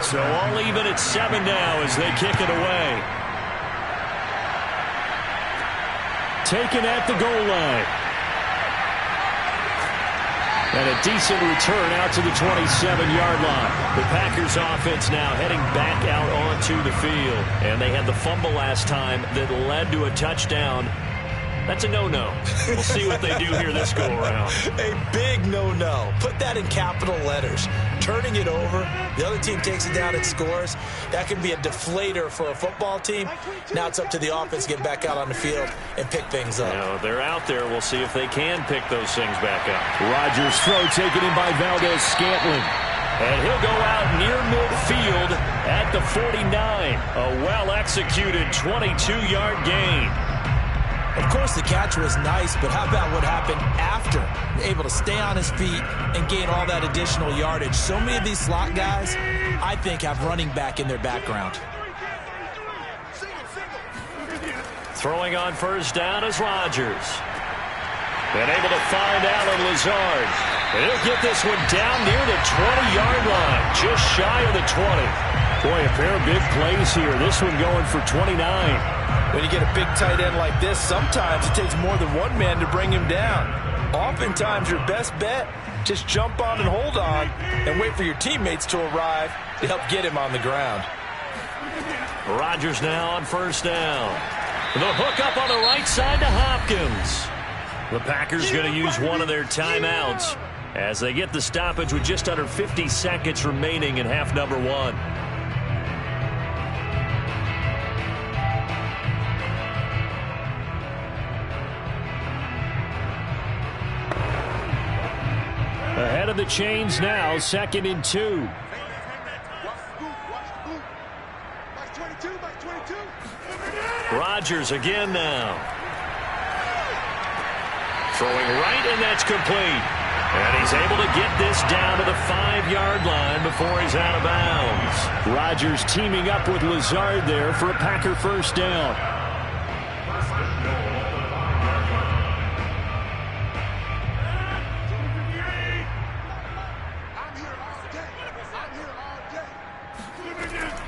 So all even at 7 now as they kick it away. Taken at the goal line. And a decent return out to the 27-yard line. The Packers offense now heading back out onto the field. And they had the fumble last time that led to a touchdown. That's a no-no. We'll see what they do here this go-around. A big no-no. Put that in capital letters. Turning it over, the other team takes it down and scores. That can be a deflator for a football team. Now it's up to the offense to get back out on the field and pick things up. Now, they're out there. We'll see if they can pick those things back up. Rodgers' throw taken in by Valdez-Scantling. And he'll go out near midfield at the 49. A well-executed 22-yard gain. Of course, the catch was nice, but how about what happened after? Able to stay on his feet and gain all that additional yardage. So many of these slot guys, I think, have running back in their background. Throwing on 1st down is Rodgers. And able to find Allen Lazard. And he'll get this one down near the 20-yard line, just shy of the 20. Boy, a pair of big plays here. This one going for 29. When you get a big tight end like this, sometimes it takes more than one man to bring him down. Oftentimes, your best bet, just jump on and hold on and wait for your teammates to arrive to help get him on the ground. Rodgers now on first down. The hook up on the right side to Hopkins. The Packers going to use one of their timeouts as they get the stoppage with just under 50 seconds remaining in half number one. Ahead of the chains now, 2nd and 2. Rodgers again now. Throwing right, and that's complete. And he's able to get this down to the 5-yard line before he's out of bounds. Rodgers teaming up with Lazard there for a Packer first down.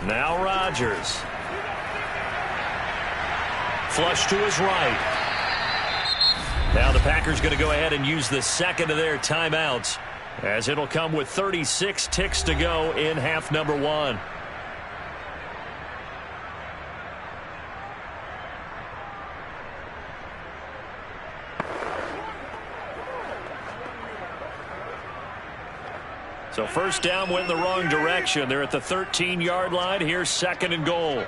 Now Rodgers. Flush to his right. Now the Packers going to go ahead and use the second of their timeouts, as it'll come with 36 ticks to go in half number one. So first down went in the wrong direction. They're at the 13-yard line. Here's 2nd and goal.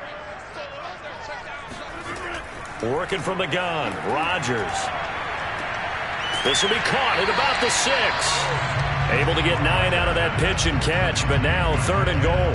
Working from the gun, Rodgers. This will be caught at about the 6. Able to get 9 out of that pitch and catch, but now 3rd and goal.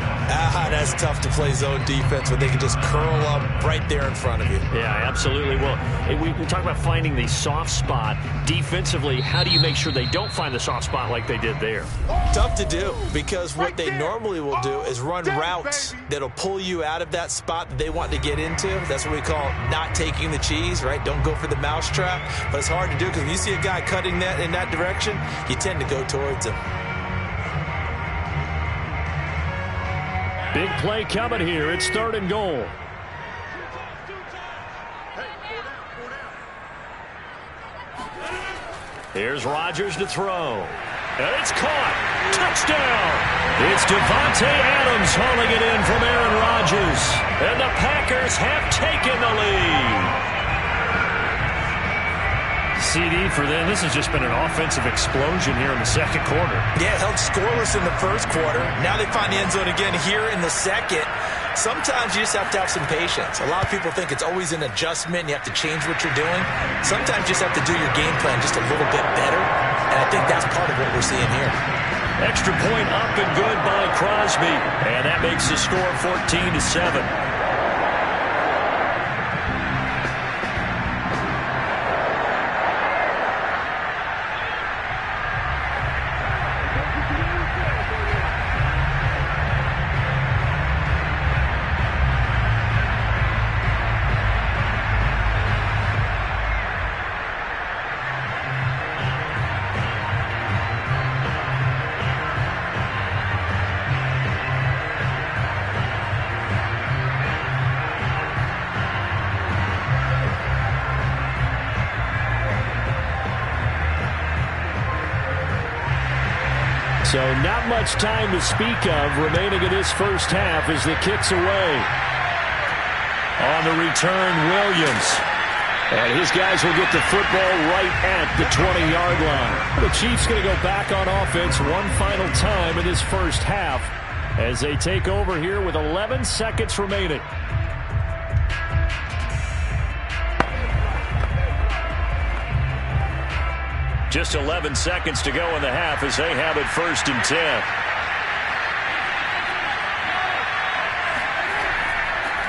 That's tough to play zone defense when they can just curl up right there in front of you. Yeah, absolutely. Well, we talk about finding the soft spot. Defensively, how do you make sure they don't find the soft spot like they did there? Tough to do, because what they normally will do is run routes that'll pull you out of that spot that they want to get into. That's what we call not taking the cheese, right? Don't go for the mousetrap. But it's hard to do, because when you see a guy cutting that in that direction, you tend to go towards him. Big play coming here. It's 3rd and goal. Here's Rodgers to throw. And it's caught. Touchdown. It's Davante Adams hauling it in from Aaron Rodgers. And the Packers have taken the lead. CD for them. This has just been an offensive explosion here in the second quarter. Yeah, held scoreless in the first quarter. Now they find the end zone again here in the second. Sometimes you just have to have some patience. A lot of people think it's always an adjustment. You have to change what you're doing. Sometimes you just have to do your game plan just a little bit better. And I think that's part of what we're seeing here. Extra point up and good by Crosby. And that makes the score 14-7. So not much time to speak of remaining in this first half as the kick's away. On the return, Williams. And his guys will get the football right at the 20-yard line. The Chiefs going to go back on offense one final time in this first half as they take over here with 11 seconds remaining. Just 11 seconds to go in the half as they have it 1st and 10.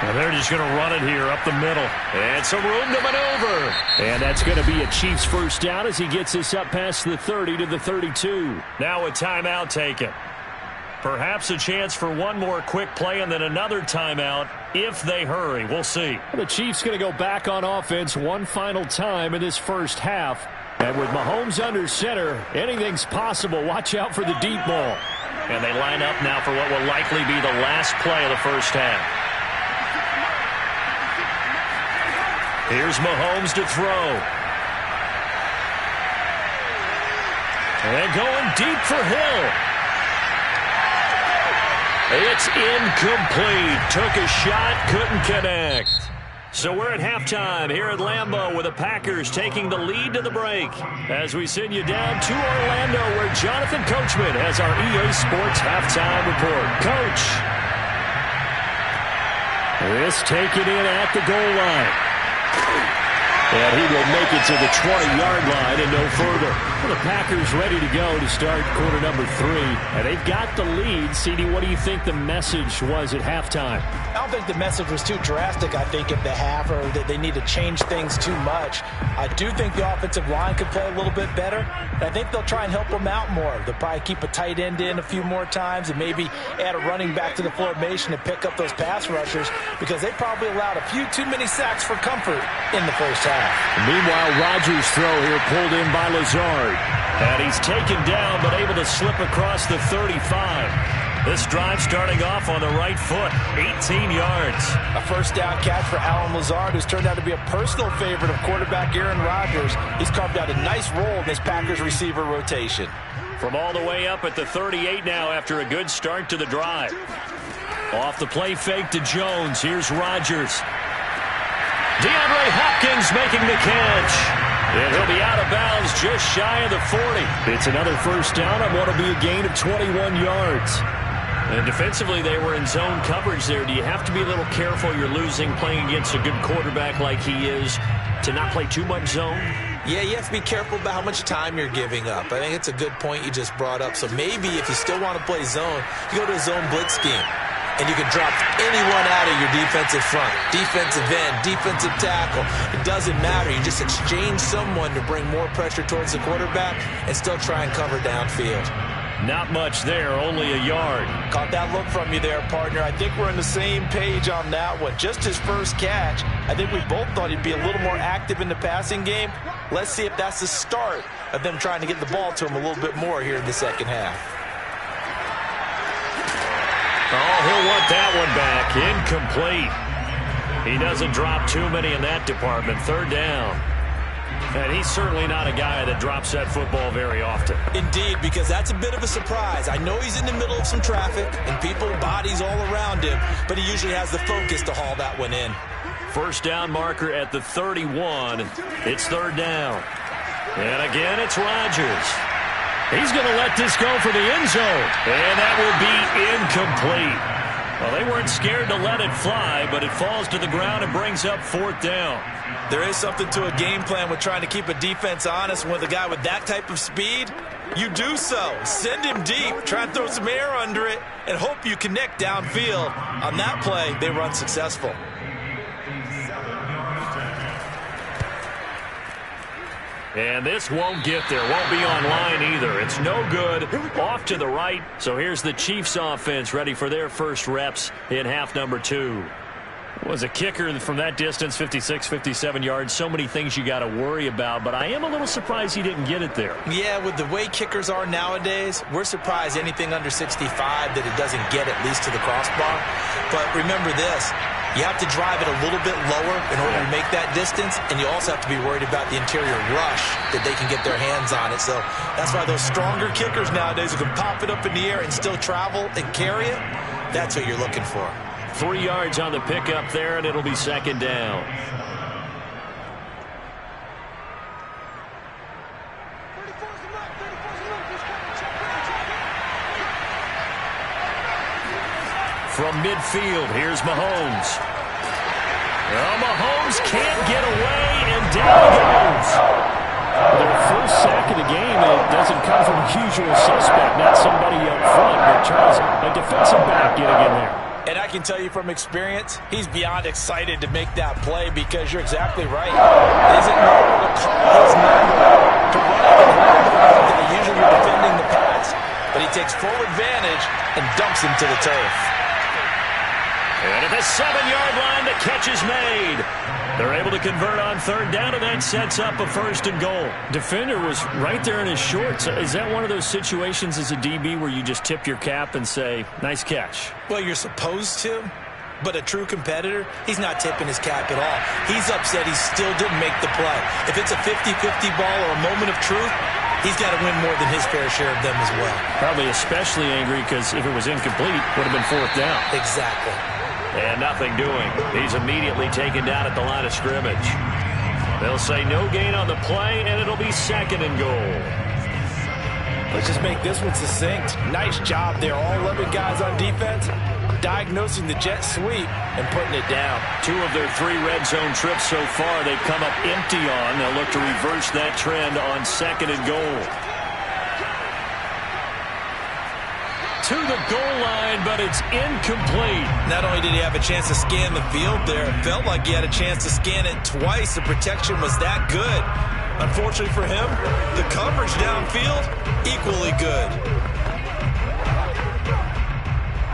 And they're just going to run it here up the middle. And some room to maneuver. And that's going to be a Chiefs first down as he gets this up past the 30 to the 32. Now a timeout taken. Perhaps a chance for one more quick play and then another timeout if they hurry. We'll see. The Chiefs going to go back on offense one final time in this first half. And with Mahomes under center, anything's possible. Watch out for the deep ball. And they line up now for what will likely be the last play of the first half. Here's Mahomes to throw. And going deep for Hill. It's incomplete. Took a shot, couldn't connect. So we're at halftime here at Lambeau with the Packers taking the lead to the break. As we send you down to Orlando where Jonathan Coachman has our EA Sports halftime report. Coach. This taken in at the goal line. And he will make it to the 20-yard line and no further. Well, the Packers ready to go to start quarter number 3. And they've got the lead. CD, what do you think the message was at halftime? I don't think the message was too drastic, I think, at the half, or that they need to change things too much. I do think the offensive line could play a little bit better. And I think they'll try and help them out more. They'll probably keep a tight end in a few more times and maybe add a running back to the formation to pick up those pass rushers because they probably allowed a few too many sacks for comfort in the first half. Meanwhile, Rodgers' throw here pulled in by Lazard. And he's taken down but able to slip across the 35. This drive starting off on the right foot, 18 yards. A first down catch for Allen Lazard, who's turned out to be a personal favorite of quarterback Aaron Rodgers. He's carved out a nice role in this Packers receiver rotation. From all the way up at the 38 now after a good start to the drive. Off the play fake to Jones. Here's Rodgers. DeAndre Hopkins making the catch. And he'll be out of bounds just shy of the 40. It's another first down on what will be a gain of 21 yards. And defensively, they were in zone coverage there. Do you have to be a little careful? You're losing playing against a good quarterback like he is to not play too much zone? Yeah, you have to be careful about how much time you're giving up. I think it's a good point you just brought up. So maybe if you still want to play zone, you go to a zone blitz scheme. And you can drop anyone out of your defensive front, defensive end, defensive tackle. It doesn't matter. You just exchange someone to bring more pressure towards the quarterback and still try and cover downfield. Not much there, only a yard. Caught that look from you there, partner. I think we're on the same page on that one. Just his first catch. I think we both thought he'd be a little more active in the passing game. Let's see if that's the start of them trying to get the ball to him a little bit more here in the second half. Oh, he'll want that one back. Incomplete. He doesn't drop too many in that department. Third down. And he's certainly not a guy that drops that football very often. Indeed, because that's a bit of a surprise. I know he's in the middle of some traffic and people, bodies all around him, but he usually has the focus to haul that one in. First down marker at the 31. It's third down. And again, it's Rodgers. He's going to let this go for the end zone. And that will be incomplete. Well, they weren't scared to let it fly, but it falls to the ground and brings up fourth down. There is something to a game plan with trying to keep a defense honest. With a guy with that type of speed, you do so. Send him deep, try and throw some air under it, and hope you connect downfield. On that play, they were unsuccessful. And this won't get there. Won't be online either. It's no good. Off to the right. So here's the Chiefs offense ready for their first reps in half number 2. Was a kicker from that distance, 56, 57 yards. So many things you got to worry about, but I am a little surprised he didn't get it there. Yeah, with the way kickers are nowadays, we're surprised anything under 65 that it doesn't get at least to the crossbar. But remember this. You have to drive it a little bit lower in order to make that distance, and you also have to be worried about the interior rush that they can get their hands on it. So that's why those stronger kickers nowadays who can pop it up in the air and still travel and carry it, that's what you're looking for. 3 yards on the pickup there, and it'll be second down. From midfield, here's Mahomes. Well, Mahomes can't get away, and down he goes. Their first sack of the game, and it doesn't come from a usual suspect, not somebody up front, but Charles, a defensive back getting in there. And I can tell you from experience, he's beyond excited to make that play because you're exactly right. It isn't normal to call his number to run at the quarterback that usually you're defending the pass, but he takes full advantage and dumps him to the turf. And at the 7-yard line, the catch is made. They're able to convert on third down, and that sets up a first and goal. Defender was right there in his shorts. Is that one of those situations as a DB where you just tip your cap and say, nice catch? Well, you're supposed to, but a true competitor, he's not tipping his cap at all. He's upset he still didn't make the play. If it's a 50-50 ball or a moment of truth, he's got to win more than his fair share of them as well. Probably especially angry because if it was incomplete, would have been 4th down. Exactly. And nothing doing. He's immediately taken down at the line of scrimmage. They'll say no gain on the play, and it'll be 2nd and goal. Let's just make this one succinct. Nice job there. All 11 guys on defense diagnosing the jet sweep and putting it down. 2 of their 3 red zone trips so far they've come up empty on. They'll look to reverse that trend on 2nd and goal. To the goal line, but it's incomplete. Not only did he have a chance to scan the field there, it felt like he had a chance to scan it twice. The protection was that good. Unfortunately for him, the coverage downfield, equally good.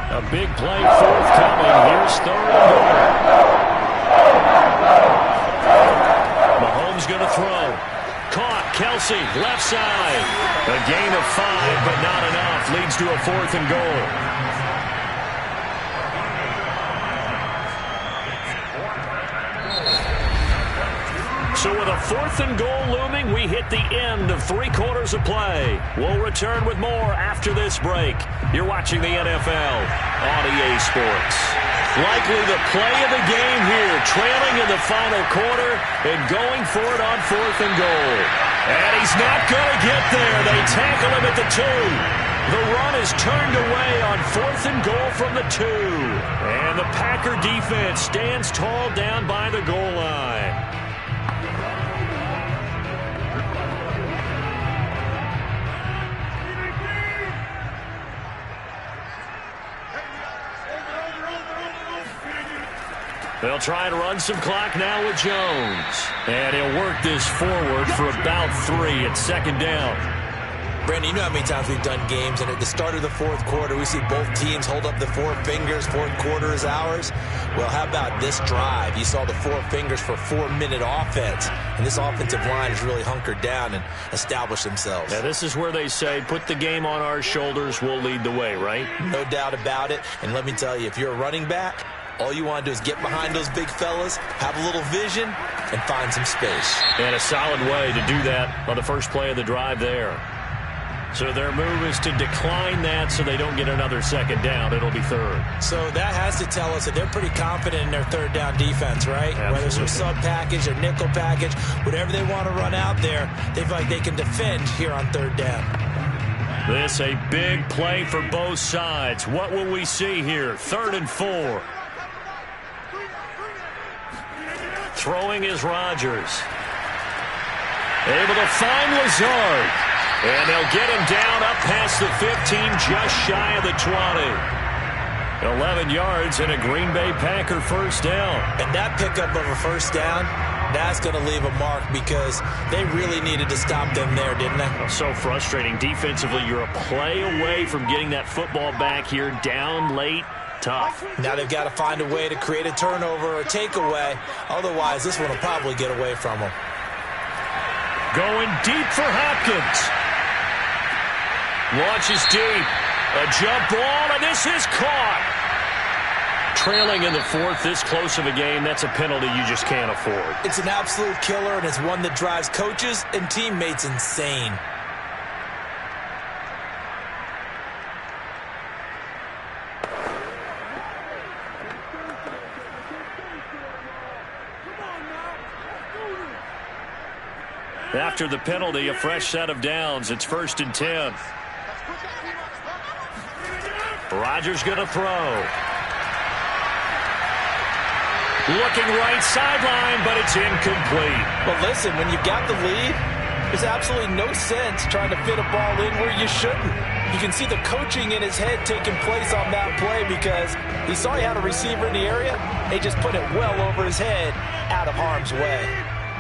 A big play forthcoming. Here's 3rd and goal. Mahomes going to throw. Caught. Kelsey, left side. A gain of 5, but not enough. Leads to a 4th and goal. So with a 4th and goal looming, we hit the end of 3 quarters of play. We'll return with more after this break. You're watching the NFL on EA Sports. Likely the play of the game here, trailing in the final quarter and going for it on 4th and goal. And he's not going to get there. They tackle him at the 2. The run is turned away on 4th and goal from the 2. And the Packer defense stands tall down by the goal line. They'll try and run some clock now with Jones. And he'll work this forward for about 3 at 2nd down. Brandon, you know how many times we've done games, and at the start of the 4th quarter, we see both teams hold up the 4 fingers, 4th quarter is ours. Well, how about this drive? You saw the 4 fingers for 4-minute offense, and this offensive line has really hunkered down and established themselves. Yeah, this is where they say, put the game on our shoulders, we'll lead the way, right? No doubt about it, and let me tell you, if you're a running back, all you want to do is get behind those big fellas, have a little vision, and find some space. And a solid way to do that on the first play of the drive there. So their move is to decline that so they don't get another 2nd down. It'll be 3rd. So that has to tell us that they're pretty confident in their 3rd down defense, right? Absolutely. Whether it's their sub package or nickel package, whatever they want to run out there, they feel like they can defend here on 3rd down. This a big play for both sides. What will we see here? 3rd and 4. Throwing is Rodgers. Able to find Lazard. And they'll get him down up past the 15, just shy of the 20. 11 yards and a Green Bay Packer 1st down. And that pickup of a 1st down, that's going to leave a mark because they really needed to stop them there, didn't they? So frustrating. Defensively, you're a play away from getting that football back here, down late. Tough. Now they've got to find a way to create a turnover or a takeaway. Otherwise, this one will probably get away from them. Going deep for Hopkins. Launches deep. A jump ball, and this is caught. Trailing in the 4th, this close of a game, that's a penalty you just can't afford. It's an absolute killer, and it's one that drives coaches and teammates insane. After the penalty, a fresh set of downs. It's 1st and 10. Rodgers going to throw. Looking right sideline, but it's incomplete. But listen, when you've got the lead, there's absolutely no sense trying to fit a ball in where you shouldn't. You can see the coaching in his head taking place on that play because he saw he had a receiver in the area. They just put it well over his head, out of harm's way.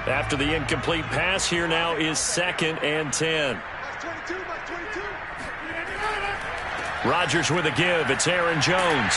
After the incomplete pass, here now is 2nd and 10. Rodgers with a give. It's Aaron Jones.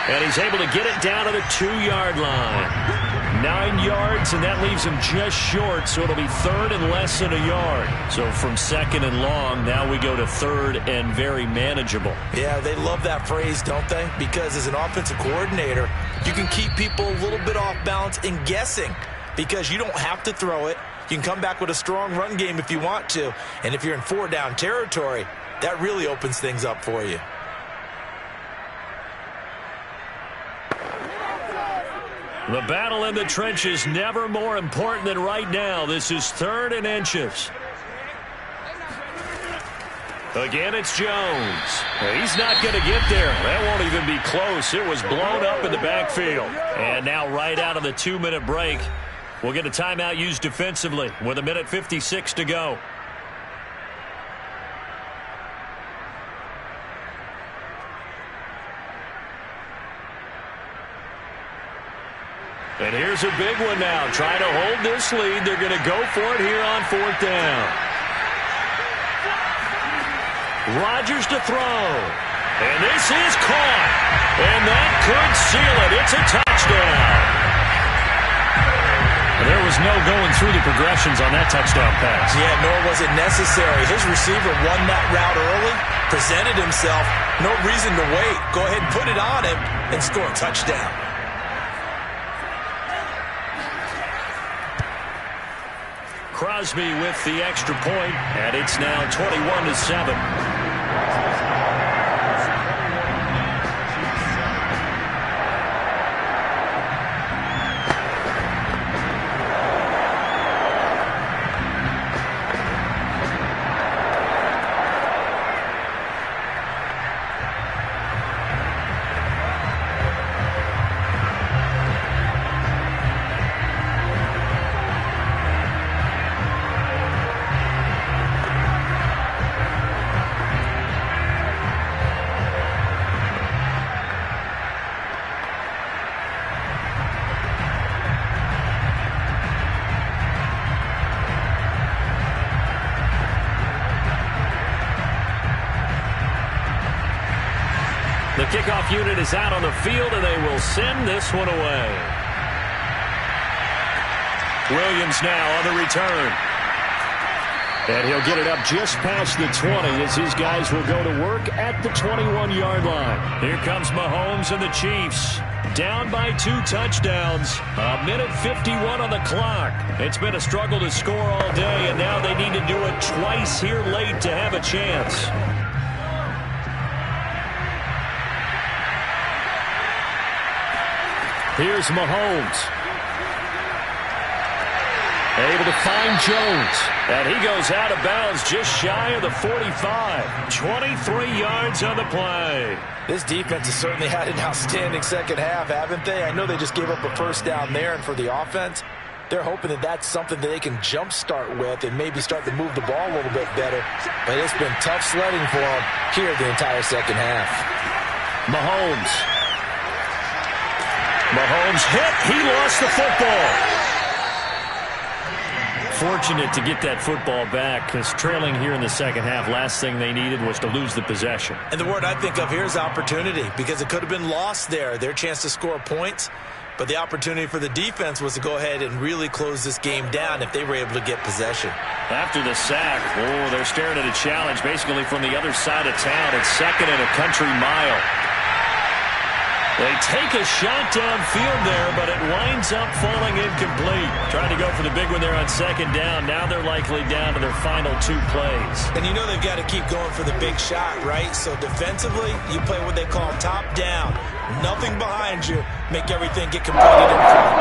And he's able to get it down to the 2-yard line. 9 yards, and that leaves him just short, so it'll be 3rd and less than a yard. So from 2nd and long, now we go to 3rd and very manageable. Yeah, they love that phrase, don't they? Because as an offensive coordinator, you can keep people a little bit off balance and guessing because you don't have to throw it. You can come back with a strong run game if you want to. And if you're in 4-down territory, that really opens things up for you. The battle in the trenches never more important than right now. This is 3rd and inches. Again, it's Jones. He's not going to get there. That won't even be close. It was blown up in the backfield. And now right out of the 2-minute break, we'll get a timeout used defensively with 1:56 to go. And here's a big one now. Trying to hold this lead. They're going to go for it here on 4th down. Rodgers to throw. And this is caught. And that could seal it. It's a touchdown. There was no going through the progressions on that touchdown pass. Yeah, nor was it necessary. His receiver won that route early, presented himself. No reason to wait. Go ahead and put it on him and score a touchdown. Crosby with the extra point, and it's now 21-7. The kickoff unit is out on the field, and they will send this one away. Williams now on the return. And he'll get it up just past the 20 as his guys will go to work at the 21-yard line. Here comes Mahomes and the Chiefs. Down by 2 touchdowns. 1:51 on the clock. It's been a struggle to score all day, and now they need to do it twice here late to have a chance. Here's Mahomes. Able to find Jones. And he goes out of bounds just shy of the 45. 23 yards on the play. This defense has certainly had an outstanding second half, haven't they? I know they just gave up a first down there, and for the offense, they're hoping that that's something that they can jumpstart with and maybe start to move the ball a little bit better. But it's been tough sledding for them here the entire second half. Mahomes hit. He lost the football. Fortunate to get that football back, because trailing here in the second half, last thing they needed was to lose the possession. And the word I think of here is opportunity, because it could have been lost there. Their chance to score points, but the opportunity for the defense was to go ahead and really close this game down if they were able to get possession. After the sack, they're staring at a challenge basically from the other side of town. It's 2nd and a country mile. They take a shot downfield there, but it winds up falling incomplete. Trying to go for the big one there on 2nd down. Now they're likely down to their final 2 plays. And you know they've got to keep going for the big shot, right? So defensively, you play what they call top down. Nothing behind you. Make everything get completed in front.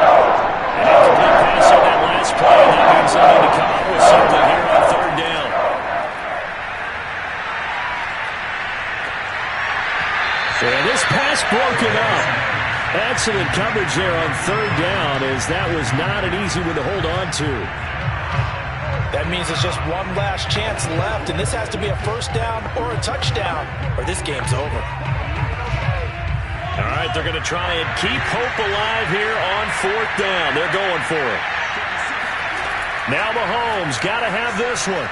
An incomplete pass on that last play. That means they need to come up with something here on 3rd down. And this pass broken up. Excellent coverage there on 3rd down, as that was not an easy one to hold on to. That means it's just one last chance left, and this has to be a first down or a touchdown, or this game's over. All right, they're going to try and keep hope alive here on 4th down. They're going for it. Now Mahomes got to have this one.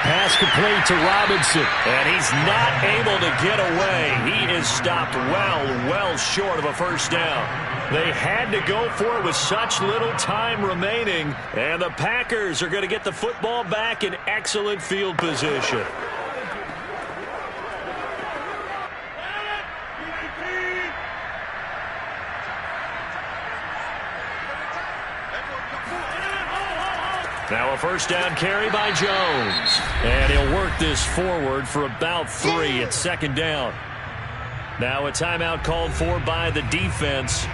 Pass complete to Robinson, and he's not able to get away. He is stopped well short of a first down. They had to go for it with such little time remaining, and the Packers are going to get the football back in excellent field position. Now a first down carry by Jones. And he'll work this forward for about 3 at second down. Now a timeout called for by the defense.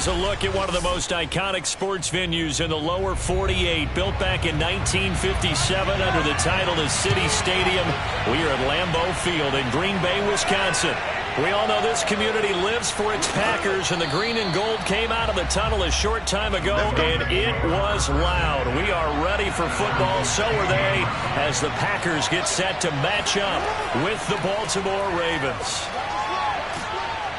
Here's a look at one of the most iconic sports venues in the lower 48. Built back in 1957 under the title of City Stadium. We are at Lambeau Field in Green Bay, Wisconsin. We all know this community lives for its Packers, and the green and gold came out of the tunnel a short time ago, and it was loud. We are ready for football, so are they, as the Packers get set to match up with the Baltimore Ravens.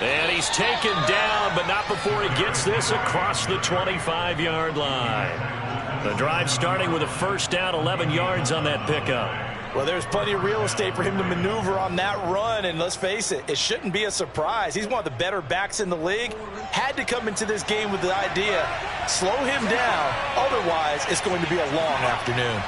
And he's taken down, but not before he gets this across the 25-yard line. The drive starting with a first down, 11 yards on that pickup. Well, there's plenty of real estate for him to maneuver on that run, and let's face it, it shouldn't be a surprise. He's one of the better backs in the league. Had to come into this game with the idea, slow him down, otherwise it's going to be a long afternoon.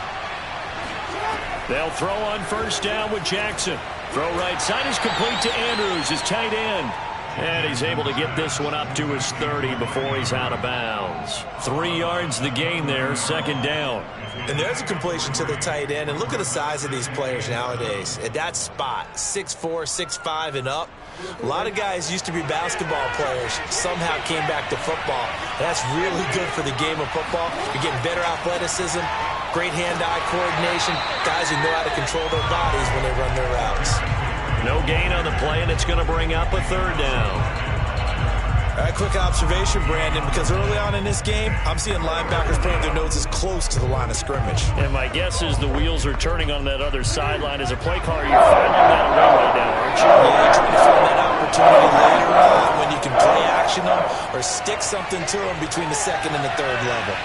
They'll throw on first down with Jackson. Throw right side is complete to Andrews, his tight end. And he's able to get this one up to his 30 before he's out of bounds. 3 yards the gain there, second down. And there's a completion to the tight end. And look at the size of these players nowadays. At that spot, 6'4", 6'5", and up. A lot of guys used to be basketball players, somehow came back to football. That's really good for the game of football. You're getting better athleticism, great hand-eye coordination, guys who know how to control their bodies when they run their routes. No gain on the play, and it's going to bring up a third down. All right, quick observation, Brandon, because early on in this game, I'm seeing linebackers putting their noses close to the line of scrimmage. And my guess is the wheels are turning on that other sideline. As a play caller, you're finding that away right now, aren't you? Yeah, you're trying to find that opportunity later on when you can play action them or stick something to them between the second and the third level.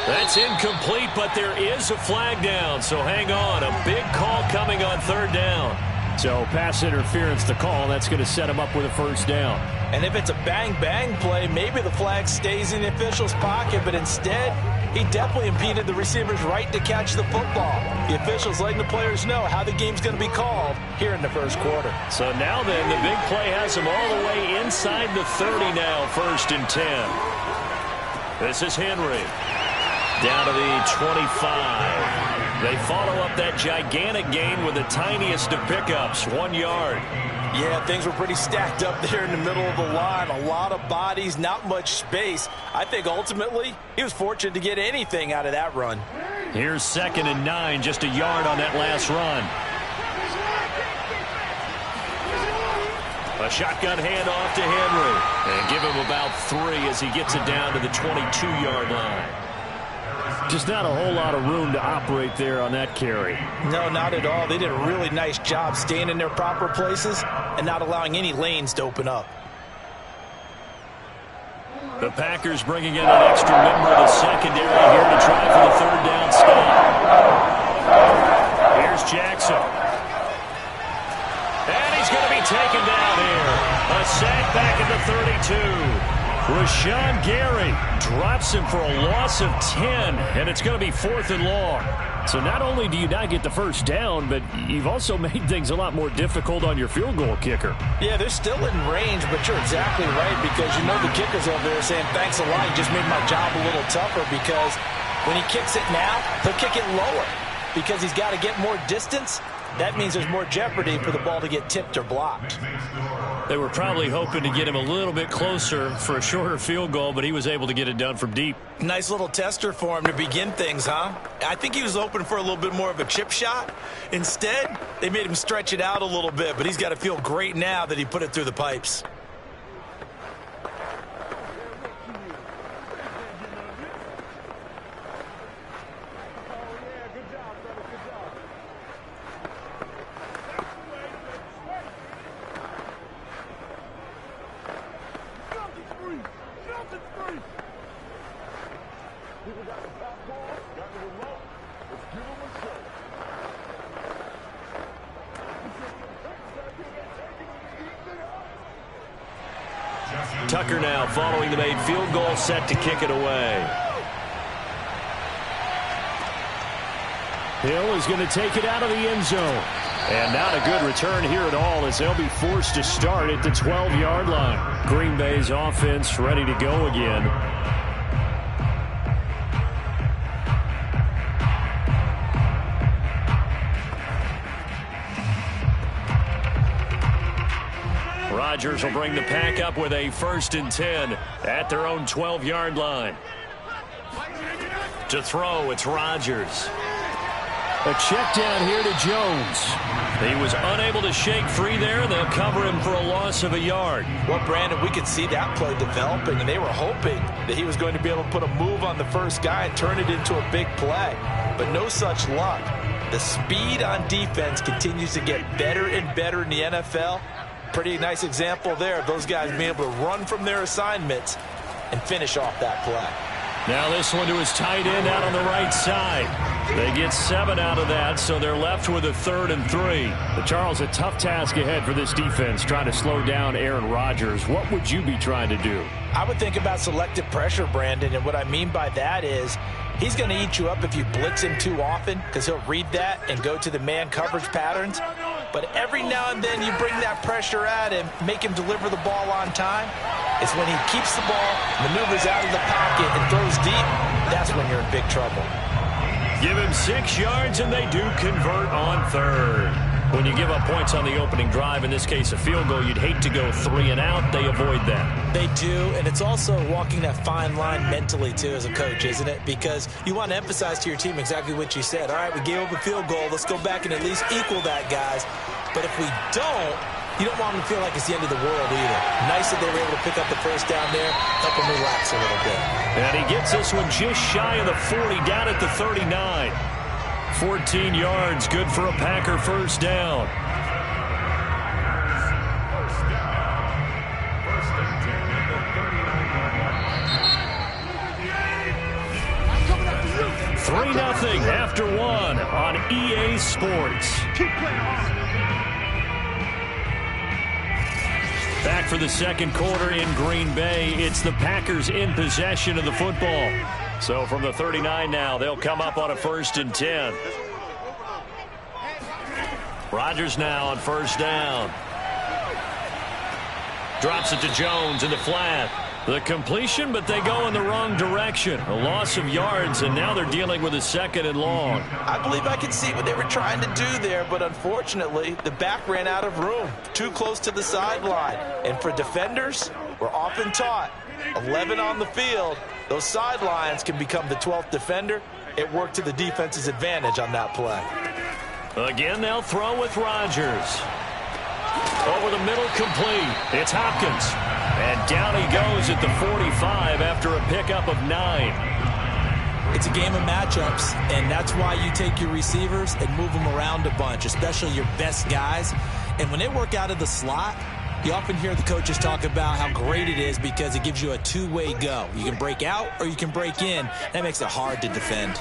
That's incomplete, but there is a flag down, so hang on. A big call coming on third down. So pass interference to call. That's going to set him up with a first down. And if it's a bang-bang play, maybe the flag stays in the official's pocket, but instead, he definitely impeded the receiver's right to catch the football. The officials letting the players know how the game's going to be called here in the first quarter. So now then, the big play has him all the way inside the 30 now, 1st and 10. This is Henry. Down to the 25. They follow up that gigantic gain with the tiniest of pickups, 1 yard. Yeah, things were pretty stacked up there in the middle of the line. A lot of bodies, not much space. I think ultimately he was fortunate to get anything out of that run. Here's 2nd and 9, just a yard on that last run. A shotgun handoff to Henry. And give him about 3 as he gets it down to the 22-yard line. Just not a whole lot of room to operate there on that carry. No, not at all. They did a really nice job staying in their proper places and not allowing any lanes to open up. The Packers bringing in an extra member of the secondary here to try for the third down stop. Here's Jackson. And he's going to be taken down here. A sack back at the 32. Rashawn Gary drops him for a loss of 10, and it's going to be 4th and long. So not only do you not get the first down, but you've also made things a lot more difficult on your field goal kicker. Yeah, they're still in range, but you're exactly right because you know the kicker's over there saying, thanks a lot, you just made my job a little tougher because when he kicks it now, he'll kick it lower because he's got to get more distance. That means there's more jeopardy for the ball to get tipped or blocked. They were probably hoping to get him a little bit closer for a shorter field goal, but he was able to get it done from deep. Nice little tester for him to begin things, huh? I think he was hoping for a little bit more of a chip shot. Instead, they made him stretch it out a little bit, but he's got to feel great now that he put it through the pipes. Tucker now following the made field goal, set to kick it away. Hill is going to take it out of the end zone. And not a good return here at all as they'll be forced to start at the 12-yard line. Green Bay's offense ready to go again. Rodgers will bring the pack up with a 1st and 10 at their own 12-yard line. To throw, it's Rodgers. A check down here to Jones. He was unable to shake free there. They'll cover him for a loss of a yard. Well, Brandon, we could see that play developing, and they were hoping that he was going to be able to put a move on the first guy and turn it into a big play. But no such luck. The speed on defense continues to get better and better in the NFL. Pretty nice example there of those guys being able to run from their assignments and finish off that play. Now this one to his tight end out on the right side. They get 7 out of that, so they're left with a 3rd and 3. But Charles, a tough task ahead for this defense, trying to slow down Aaron Rodgers. What would you be trying to do? I would think about selective pressure, Brandon, and what I mean by that is he's going to eat you up if you blitz him too often because he'll read that and go to the man coverage patterns. But every now and then you bring that pressure at him, make him deliver the ball on time. It's when he keeps the ball, maneuvers out of the pocket, and throws deep, that's when you're in big trouble. Give him 6 yards, and they do convert on 3rd. When you give up points on the opening drive, in this case a field goal, you'd hate to go 3 and out. They avoid that. They do, and it's also walking that fine line mentally, too, as a coach, isn't it? Because you want to emphasize to your team exactly what you said. All right, we gave up a field goal. Let's go back and at least equal that, guys. But if we don't, you don't want them to feel like it's the end of the world either. Nice that they were able to pick up the first down there, help them relax a little bit. And he gets this one just shy of the 40, down at the 39. 14 yards, good for a Packer first down. Three 3-0 after 1 on EA Sports. Back for the second quarter in Green Bay. It's the Packers in possession of the football. So from the 39 now, they'll come up on a 1st and 10. Rodgers now on 1st down. Drops it to Jones in the flat. The completion, but they go in the wrong direction. A loss of yards, and now they're dealing with a 2nd and long. I believe I can see what they were trying to do there, but unfortunately, the back ran out of room. Too close to the sideline. And for defenders, we're often taught, 11 on the field, those sidelines can become the 12th defender. It worked to the defense's advantage on that play. Again, they'll throw with Rodgers. Over the middle, complete. It's Hopkins. And down he goes at the 45 after a pickup of 9. It's a game of matchups, and that's why you take your receivers and move them around a bunch, especially your best guys. And when they work out of the slot, you often hear the coaches talk about how great it is because it gives you a two-way go. You can break out or you can break in. That makes it hard to defend.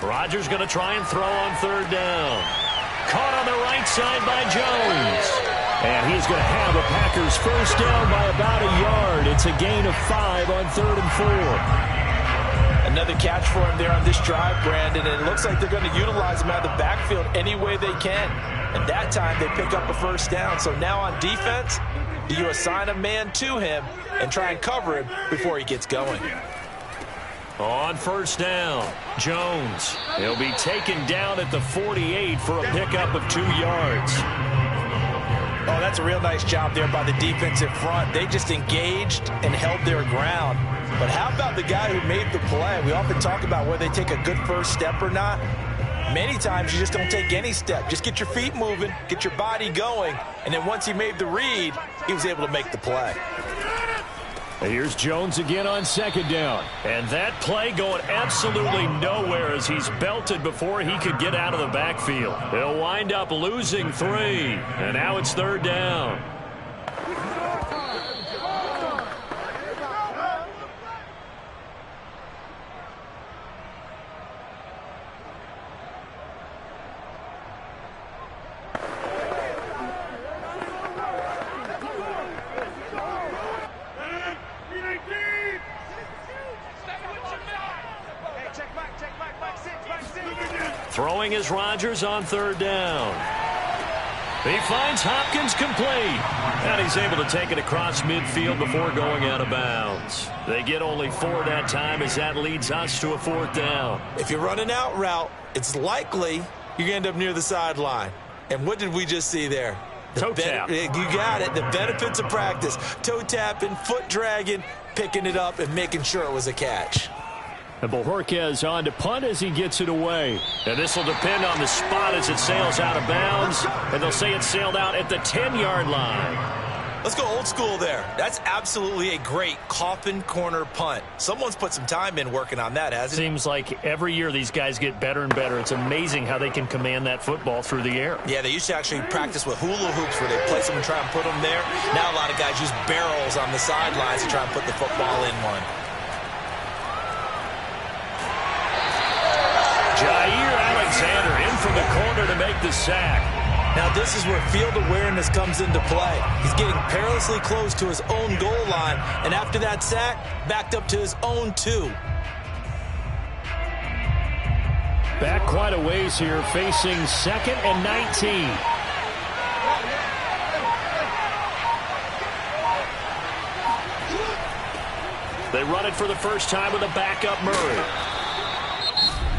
Rodgers going to try and throw on 3rd down. Caught on the right side by Jones. And he's going to have a Packers first down by about a yard. It's a gain of 5 on 3rd and 4. Another catch for him there on this drive, Brandon, and it looks like they're going to utilize him out of the backfield any way they can. And that time they pick up a first down. So now on defense, do you assign a man to him and try and cover him before he gets going? On 1st down, Jones. He'll be taken down at the 48 for a pickup of 2 yards. Oh, that's a real nice job there by the defensive front. They just engaged and held their ground. But how about the guy who made the play? We often talk about whether they take a good first step or not. Many times you just don't take any step. Just get your feet moving, get your body going, and then once he made the read, he was able to make the play. Here's Jones again on 2nd down. And that play going absolutely nowhere as he's belted before he could get out of the backfield. They'll wind up losing 3. And now it's 3rd down. Throwing is Rodgers on 3rd down. He finds Hopkins complete. And he's able to take it across midfield before going out of bounds. They get only 4 that time as that leads us to a 4th down. If you're running out route, it's likely you're going to end up near the sideline. And what did we just see there? Toe tap. You got it. The benefits of practice. Toe tapping, foot dragging, picking it up, and making sure it was a catch. And Bojorquez on to punt as he gets it away. And this will depend on the spot as it sails out of bounds. And they'll say it sailed out at the 10-yard line. Let's go old school there. That's absolutely a great coffin corner punt. Someone's put some time in working on that, hasn't it? Seems like every year these guys get better and better. It's amazing how they can command that football through the air. Yeah, they used to actually practice with hula hoops where they place them and try and put them there. Now a lot of guys use barrels on the sidelines to try and put the football in one. Jair Alexander in from the corner to make the sack. Now this is where field awareness comes into play. He's getting perilously close to his own goal line, and after that sack, backed up to his own 2. Back quite a ways here, facing 2nd and 19. They run it for the first time with a backup Murray.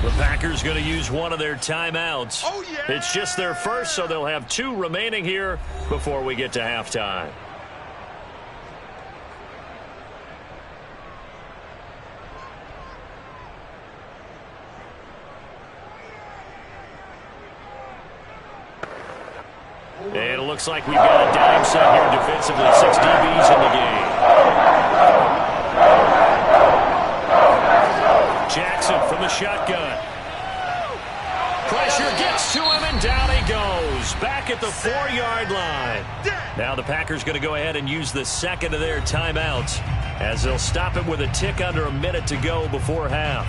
The Packers going to use one of their timeouts. Oh, yeah. It's just their first, so they'll have 2 remaining here before we get to halftime. And it looks like we've got a dime set here defensively. 6 DBs in the game. Jackson from the shotgun. Pressure gets to him, and down he goes. Back at the 4-yard line. Now the Packers going to go ahead and use the second of their timeouts as they'll stop him with a tick under a minute to go before half.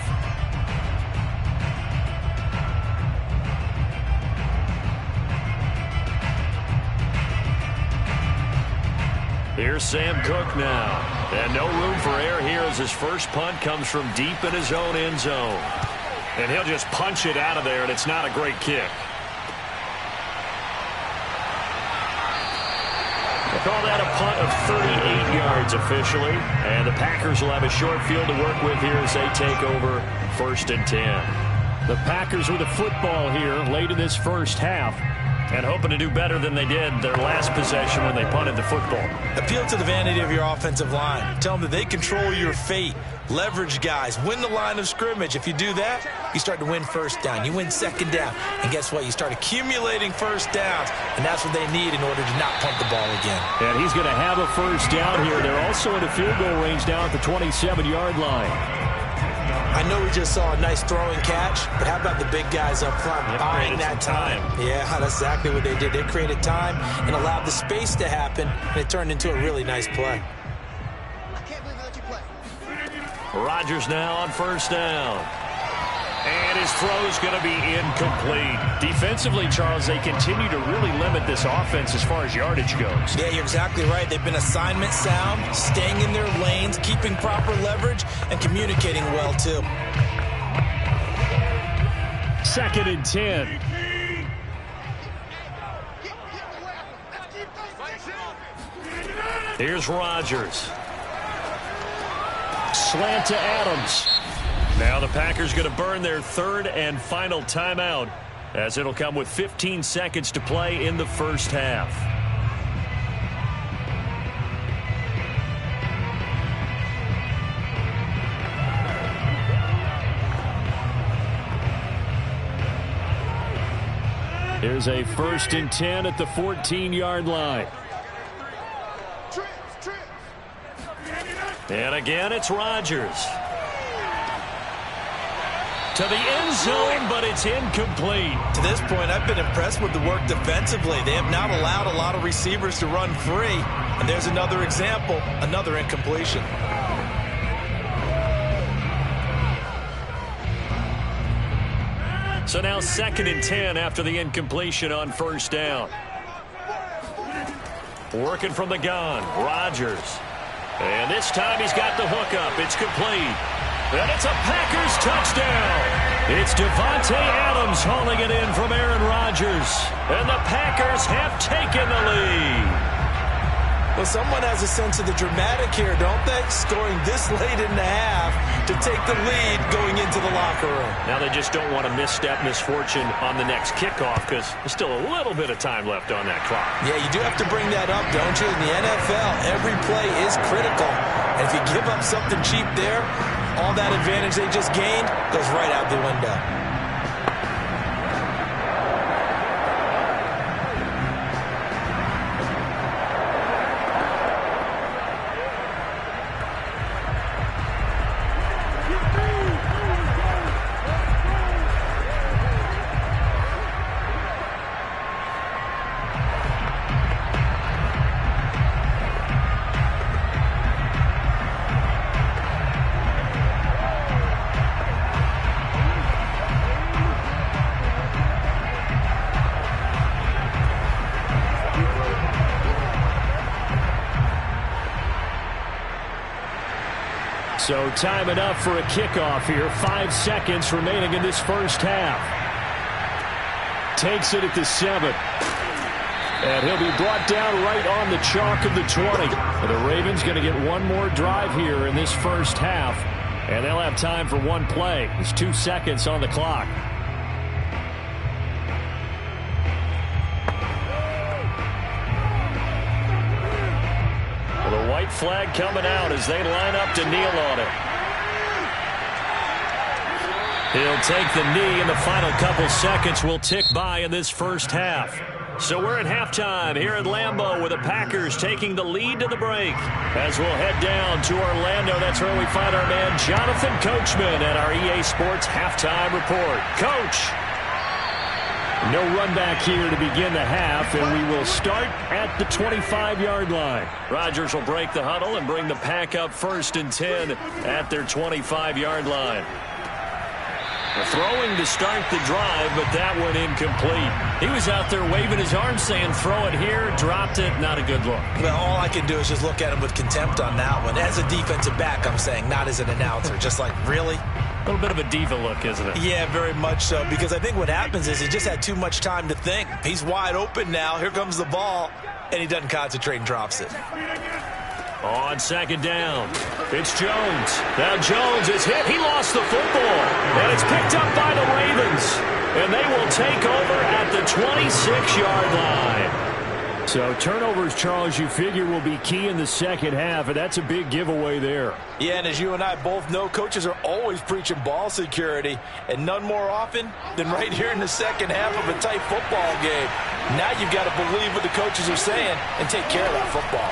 Here's Sam Cook now. And no room for error here as his first punt comes from deep in his own end zone. And he'll just punch it out of there, and it's not a great kick. They call that a punt of 38 yards officially. And the Packers will have a short field to work with here as they take over 1st and 10. The Packers with the football here late in this first half. And hoping to do better than they did their last possession when they punted the football. Appeal to the vanity of your offensive line. Tell them that they control your fate. Leverage guys. Win the line of scrimmage. If you do that, you start to win first down. You win second down. And guess what? You start accumulating first downs. And that's what they need in order to not punt the ball again. And he's going to have a first down here. They're also in the field goal range down at the 27-yard line. I know we just saw a nice throwing catch, but how about the big guys up front buying that time? Yeah, that's exactly what they did. They created time and allowed the space to happen, and it turned into a really nice play. I can't believe I let you play. Rodgers now on first down. And his throw's going to be incomplete. Defensively, Charles, they continue to really limit this offense as far as yardage goes. Yeah, you're exactly right. They've been assignment sound, staying in their lanes, keeping proper leverage, and communicating well, too. 2nd and 10. Here's Rodgers. Slant to Adams. Now the Packers going to burn their 3rd and final timeout as it'll come with 15 seconds to play in the first half. Here's a 1st and 10 at the 14-yard line. And again, it's Rodgers. To the end zone, but it's incomplete. To this point, I've been impressed with the work defensively. They have not allowed a lot of receivers to run free. And there's another example, another incompletion. So now 2nd and 10 after the incompletion on first down. Working from the gun, Rodgers. And this time he's got the hookup. It's complete. And it's a Packers touchdown. It's Devontae Adams hauling it in from Aaron Rodgers. And the Packers have taken the lead. Well, someone has a sense of the dramatic here, don't they? Scoring this late in the half to take the lead going into the locker room. Now they just don't want to misstep misfortune on the next kickoff because there's still a little bit of time left on that clock. Yeah, you do have to bring that up, don't you? In the NFL, every play is critical. And if you give up something cheap there, all that advantage they just gained goes right out the window. So time enough for a kickoff here. 5 seconds remaining in this first half. Takes it at the 7. And he'll be brought down right on the chalk of the 20. The Ravens going to get one more drive here in this first half. And they'll have time for one play. There's 2 seconds on the clock. The white flag coming out as they line up to kneel on it. He'll take the knee, and the final couple seconds will tick by in this first half. So we're at halftime here at Lambeau with the Packers taking the lead to the break. As we'll head down to Orlando, that's where we find our man Jonathan Coachman at our EA Sports Halftime Report. Coach! No run back here to begin the half, and we will start at the 25-yard line. Rodgers will break the huddle and bring the Pack up 1st and 10 at their 25-yard line. Throwing to start the drive, but that one incomplete. He was out there waving his arms saying, throw it here, dropped it, not a good look. Well, all I can do is just look at him with contempt on that one. As a defensive back, I'm saying, not as an announcer. Just like, really? A little bit of a diva look, isn't it? Yeah, very much so, because I think what happens is he just had too much time to think. He's wide open now. Here comes the ball, and he doesn't concentrate and drops it. On 2nd down, it's Jones. Now Jones is hit. He lost the football, and it's picked up by the Ravens. And they will take over at the 26-yard line. So turnovers, Charles, you figure will be key in the second half, and that's a big giveaway there. Yeah, and as you and I both know, coaches are always preaching ball security, and none more often than right here in the second half of a tight football game. Now you've got to believe what the coaches are saying and take care of that football.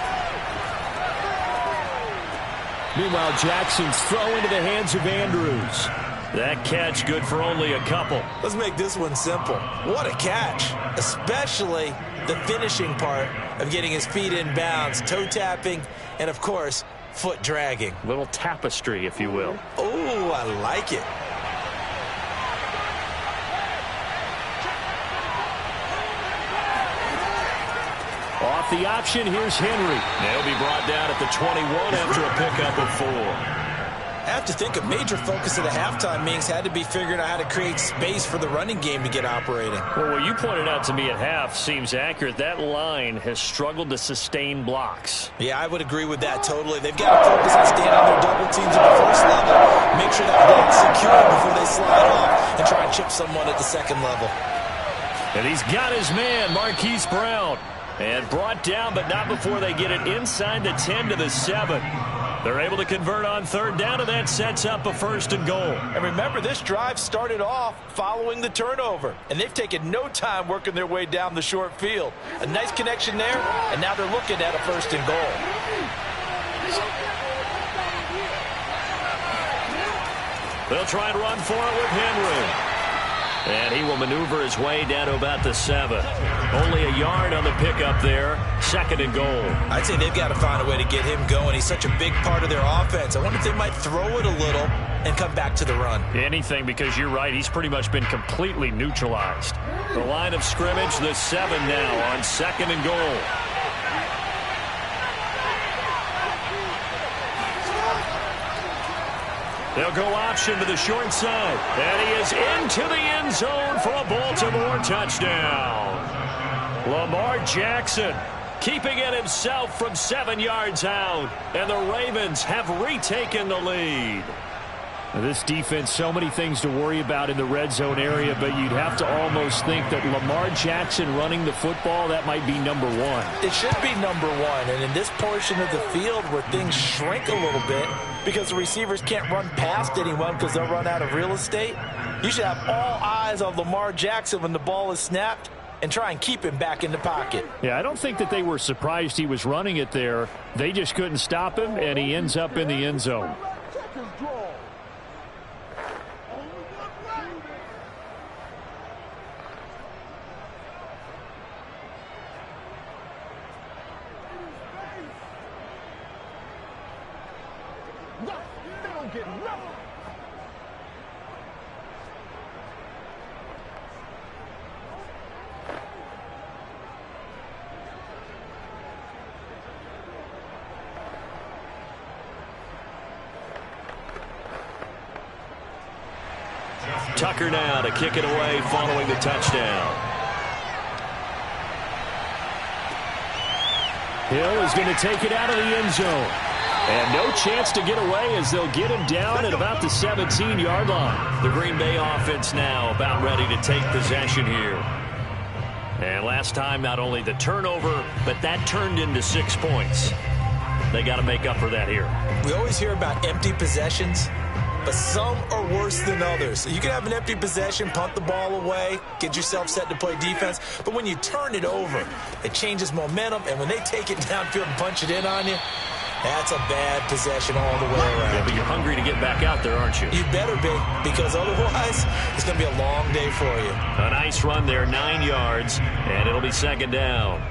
Meanwhile, Jackson's throw into the hands of Andrews. That catch good for only a couple. Let's make this one simple. What a catch, especially the finishing part of getting his feet in bounds, toe tapping, and, of course, foot dragging. Little tapestry, if you will. Oh, I like it. Off the option, here's Henry. They'll be brought down at the 21 after a pickup of 4. I have to think a major focus of the halftime meetings had to be figuring out how to create space for the running game to get operating. Well, what you pointed out to me at half seems accurate. That line has struggled to sustain blocks. Yeah, I would agree with that totally. They've got to focus on staying on their double teams at the first level, make sure that block's secure before they slide off, and try and chip someone at the second level. And he's got his man, Marquise Brown. And brought down, but not before they get it inside the 10 to the 7. They're able to convert on 3rd down, and that sets up a 1st and goal. And remember, this drive started off following the turnover, and they've taken no time working their way down the short field. A nice connection there, and now they're looking at a 1st and goal. They'll try and run for it with Henry. And he will maneuver his way down to about the 7. Only a yard on the pickup there. 2nd and goal. I'd say they've got to find a way to get him going. He's such a big part of their offense. I wonder if they might throw it a little and come back to the run. Anything, because you're right. He's pretty much been completely neutralized. The line of scrimmage, the 7 now on 2nd and goal. They'll go option to the short side. And he is into the end zone for a Baltimore touchdown. Lamar Jackson keeping it himself from 7 yards out. And the Ravens have retaken the lead. This defense, so many things to worry about in the red zone area, but you'd have to almost think that Lamar Jackson running the football, that might be number one. It should be number one, and in this portion of the field where things shrink a little bit because the receivers can't run past anyone because they'll run out of real estate, you should have all eyes on Lamar Jackson when the ball is snapped and try and keep him back in the pocket. Yeah, I don't think that they were surprised he was running it there. They just couldn't stop him, and he ends up in the end zone. Tucker now to kick it away following the touchdown. Hill is going to take it out of the end zone. And no chance to get away as they'll get him down at about the 17-yard line. The Green Bay offense now about ready to take possession here. And last time, not only the turnover, but that turned into 6 points. They got to make up for that here. We always hear about empty possessions, but some are worse than others. You can have an empty possession, punt the ball away, get yourself set to play defense, but when you turn it over, it changes momentum, and when they take it downfield and punch it in on you, that's a bad possession all the way around. Yeah, but you're hungry to get back out there, aren't you? You better be, because otherwise it's going to be a long day for you. A nice run there, 9 yards, and it'll be second down.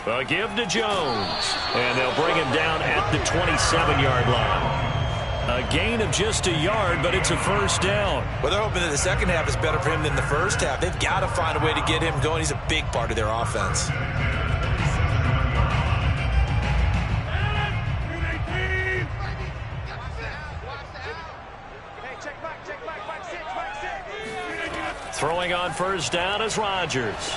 A give to Jones, and they'll bring him down at the 27-yard line. A gain of just a yard, but it's a first down. Well, they're hoping that the second half is better for him than the first half. They've got to find a way to get him going. He's a big part of their offense. Throwing on first down is Rodgers.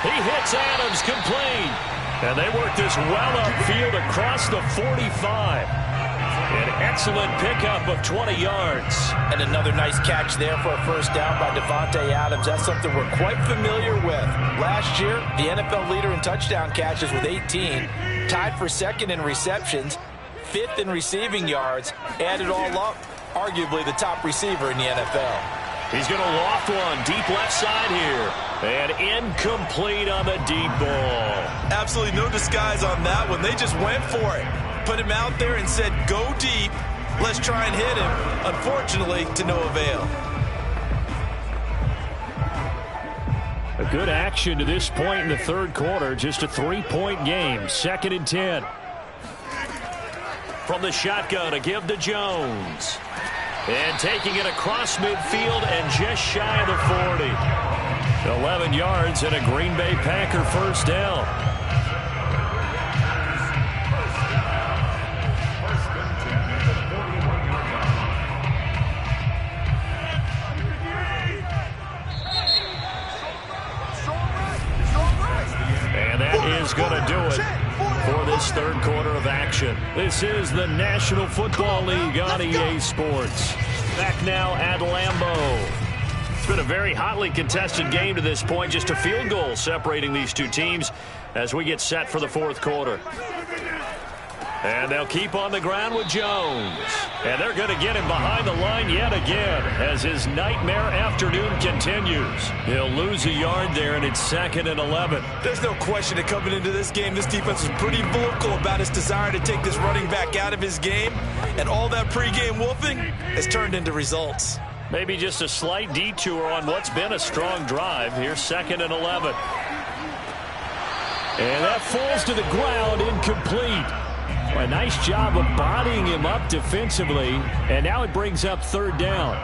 He hits Adams complete. And they work this well upfield across the 45. An excellent pickup of 20 yards. And another nice catch there for a first down by Davante Adams. That's something we're quite familiar with. Last year, the NFL leader in touchdown catches with 18. Tied for second in receptions. 5th in receiving yards. Add it all up, arguably the top receiver in the NFL. He's going to loft one deep left side here. And incomplete on the deep ball. Absolutely no disguise on that one. They just went for it. Put him out there and said, go deep. Let's try and hit him. Unfortunately, to no avail. A good action to this point in the third quarter. Just a 3-point game. 2nd and 10. From the shotgun, a give to Jones. And taking it across midfield and just shy of the 40. 11 yards and a Green Bay Packer first down. And that is going to do it for this third quarter of action. This is the National Football League on EA Sports. Back now at Lambeau. It's been a very hotly contested game to this point. Just a field goal separating these two teams as we get set for the fourth quarter. And they'll keep on the ground with Jones. And they're going to get him behind the line yet again as his nightmare afternoon continues. He'll lose a yard there, and it's 2nd and 11. There's no question that coming into this game, this defense was pretty vocal about its desire to take this running back out of his game. And all that pregame wolfing has turned into results. Maybe just a slight detour on what's been a strong drive. Here's 2nd and 11. And that falls to the ground, incomplete. A nice job of bodying him up defensively, and now it brings up third down.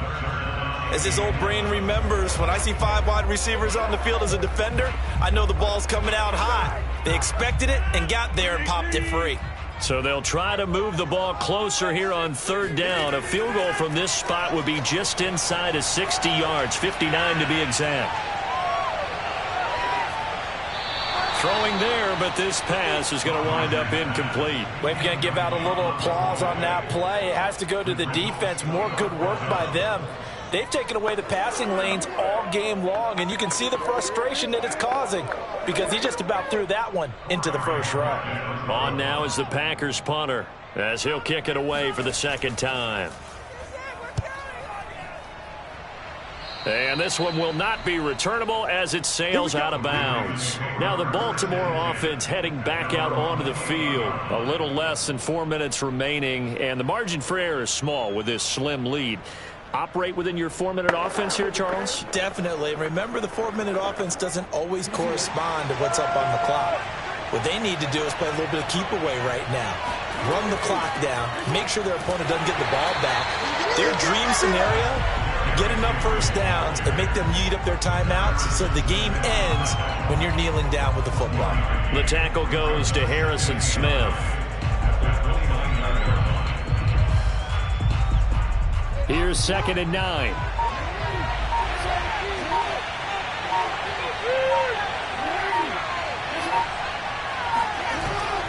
As his old brain remembers, when I see 5 wide receivers on the field as a defender, I know the ball's coming out hot. They expected it and got there and popped it free. So they'll try to move the ball closer here on 3rd down. A field goal from this spot would be just inside of 60 yards, 59 to be exact. Throwing there, but this pass is going to wind up incomplete. We're going to give out a little applause on that play. It has to go to the defense. More good work by them. They've taken away the passing lanes all game long, and you can see the frustration that it's causing because he just about threw that one into the first row. On now is the Packers punter as he'll kick it away for the 2nd time. And this one will not be returnable as it sails out of bounds. Now the Baltimore offense heading back out onto the field. A little less than 4 minutes remaining, and the margin for error is small with this slim lead. Operate within your 4-minute offense here, Charles? Definitely. Remember, the 4-minute offense doesn't always correspond to what's up on the clock. What they need to do is play a little bit of keep away right now. Run the clock down. Make sure their opponent doesn't get the ball back. Their dream scenario, get enough first downs and make them eat up their timeouts so the game ends when you're kneeling down with the football. The tackle goes to Harrison Smith. Here's 2nd and 9.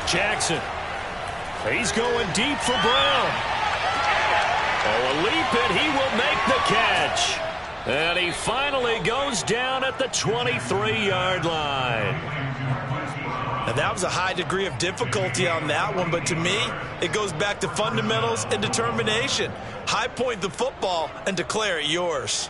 Jackson. He's going deep for Brown. Oh, a leap, and he will make the catch. And he finally goes down at the 23-yard line. Now, that was a high degree of difficulty on that one, but to me, it goes back to fundamentals and determination. High point the football and declare it yours.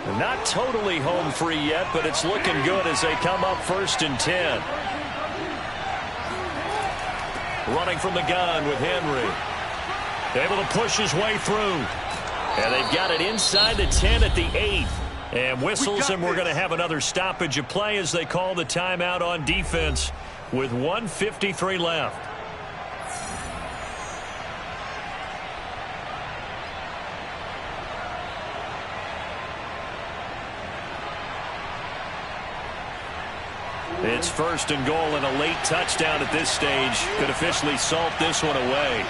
Not totally home free yet, but it's looking good as they come up 1st and 10. Running from the gun with Henry. Able to push his way through. And they've got it inside the 10 at the 8. And whistles, and we're going to have another stoppage of play as they call the timeout on defense with 1:53 left. It's 1st and goal, and a late touchdown at this stage could officially salt this one away.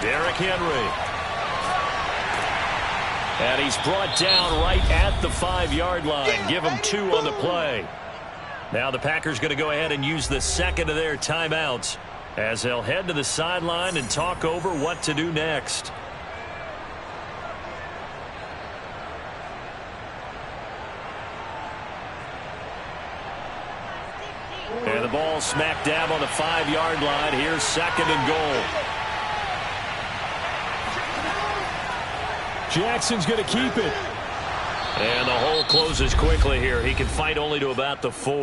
Derrick Henry. And he's brought down right at the 5-yard line. Give him 2 on the play. Now the Packers going to go ahead and use the 2nd of their timeouts as they'll head to the sideline and talk over what to do next. And the ball smack dab on the 5-yard line. Here's 2nd and goal. Jackson's going to keep it. And the hole closes quickly here. He can fight only to about the 4.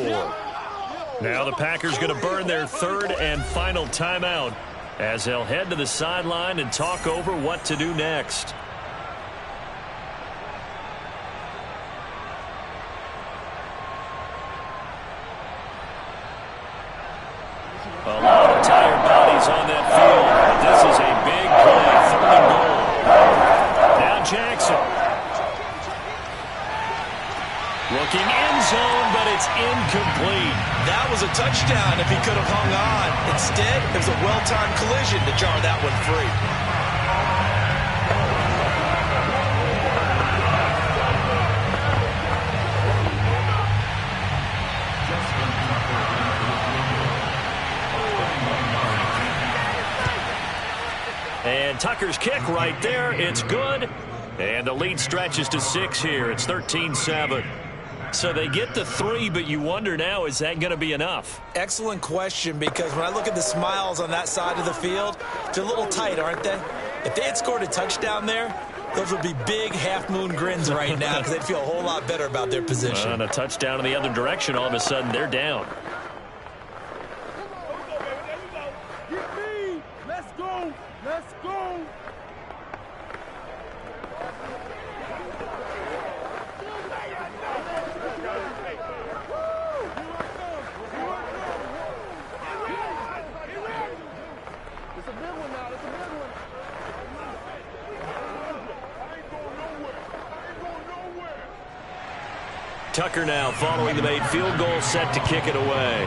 Now the Packers going to burn their 3rd and final timeout as they'll head to the sideline and talk over what to do next. A lot of tired bodies on that field, but this is a big play, 3rd and goal. Now Jackson. Looking end zone, but it's incomplete. That was a touchdown if he could have hung on. Instead, it was a well-timed collision to jar that one free. And Tucker's kick right there. It's good. And the lead stretches to 6 here. It's 13-7. So they get the 3, but you wonder now, is that going to be enough? Excellent question, because when I look at the smiles on that side of the field, they're a little tight, aren't they? If they had scored a touchdown there, those would be big half-moon grins right now because they'd feel a whole lot better about their position. And a touchdown in the other direction, all of a sudden they're down. Tucker now following the made field goal, set to kick it away.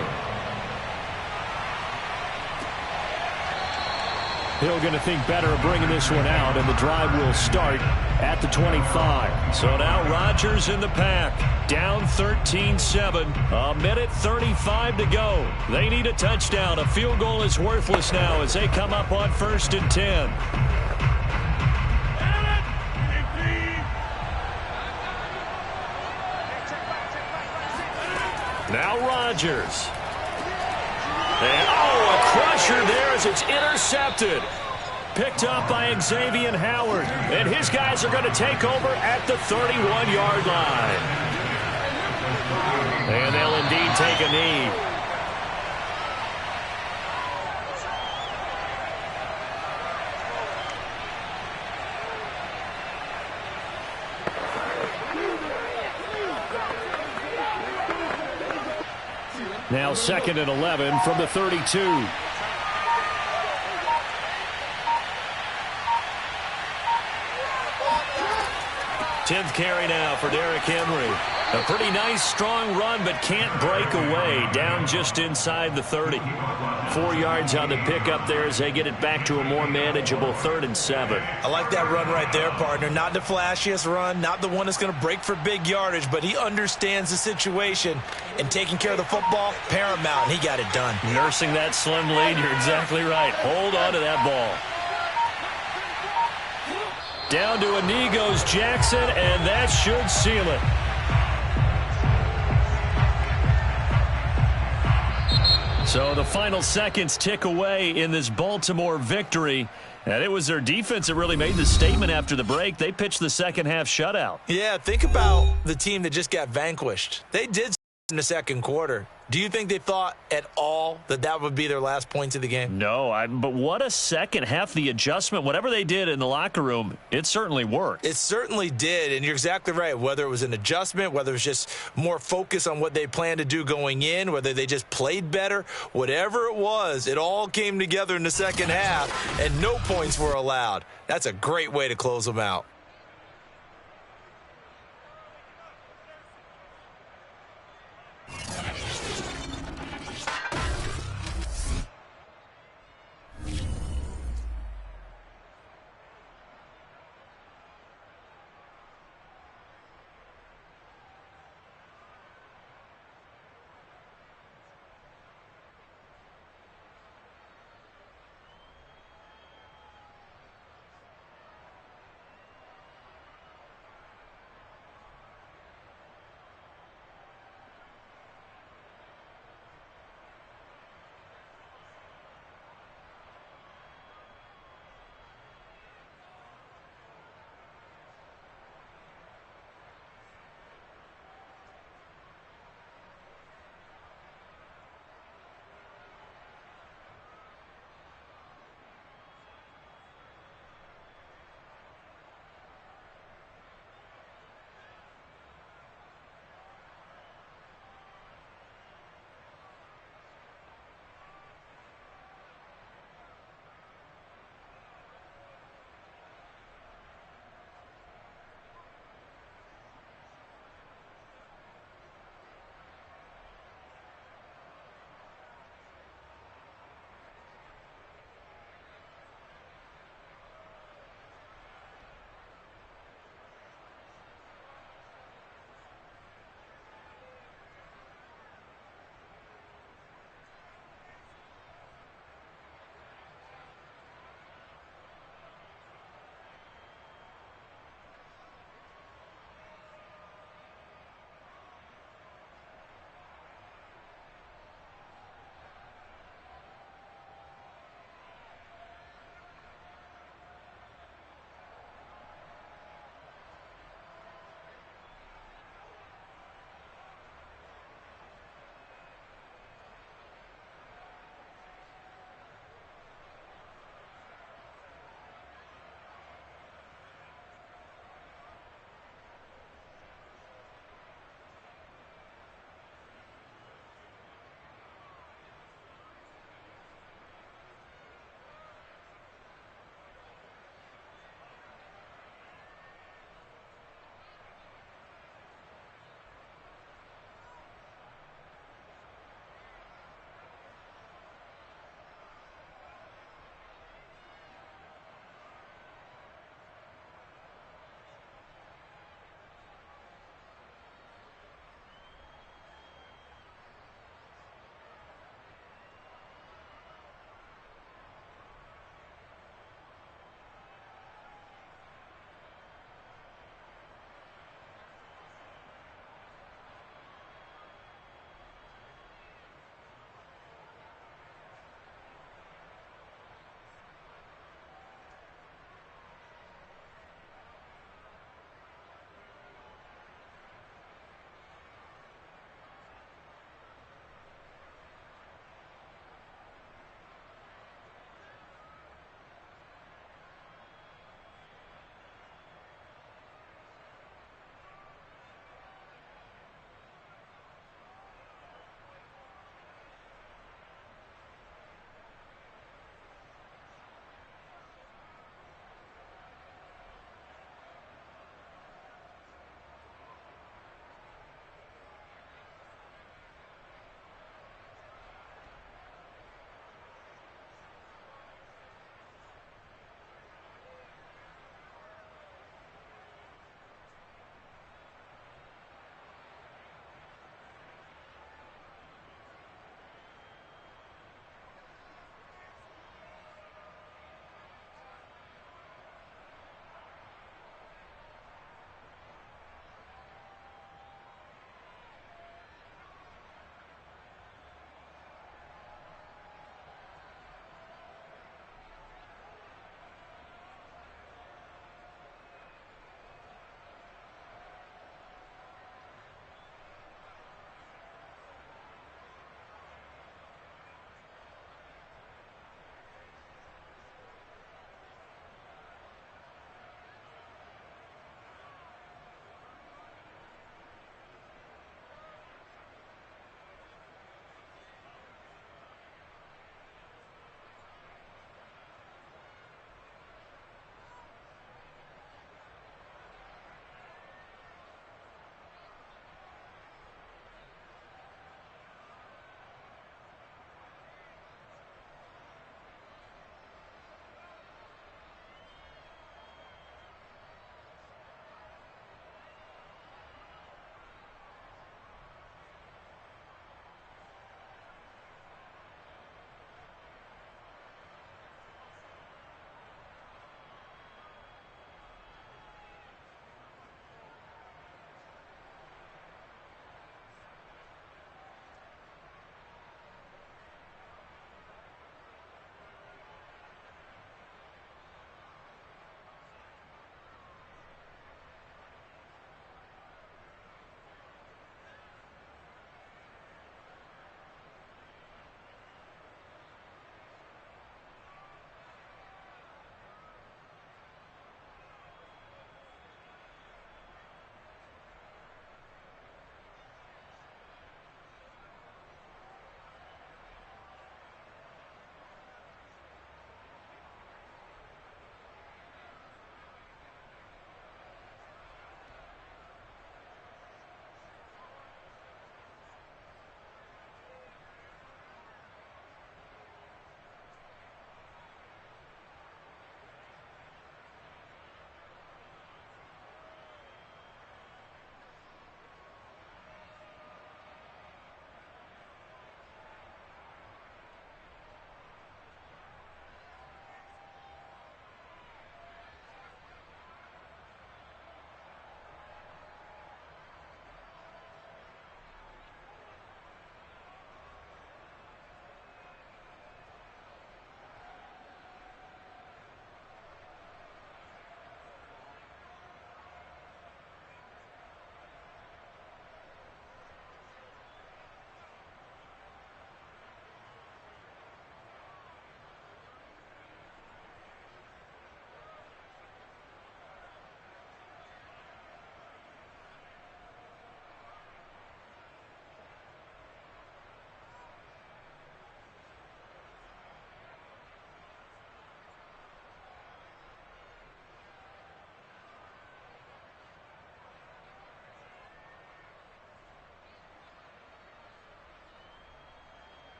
Hill going to think better of bringing this one out, and the drive will start at the 25. So now Rodgers in the pack, down 13-7, a minute 35 to go. They need a touchdown. A field goal is worthless now as they come up on 1st and 10. Now Rodgers. And, a crusher there as it's intercepted. Picked up by Xavier Howard. And his guys are going to take over at the 31-yard line. And they'll indeed take a knee. Now 2nd and 11 from the 32. 10th carry now for Derrick Henry. A pretty nice, strong run, but can't break away. Down just inside the 30. 4 yards on the pickup there as they get it back to a more manageable 3rd and 7. I like that run right there, partner. Not the flashiest run, not the one that's going to break for big yardage, but he understands the situation, and taking care of the football, paramount, and he got it done. Nursing that slim lead, you're exactly right. Hold on to that ball. Down to a knee goes Jackson, and that should seal it. So the final seconds tick away in this Baltimore victory. And it was their defense that really made the statement after the break. They pitched the second half shutout. Yeah, think about the team that just got vanquished. They did in the second quarter. Do you think they thought at all that that would be their last points of the game? No, but what a second half. The adjustment, whatever they did in the locker room, it certainly worked. It certainly did, and you're exactly right. Whether it was an adjustment, whether it was just more focus on what they planned to do going in, whether they just played better, whatever it was, it all came together in the second half, and no points were allowed. That's a great way to close them out.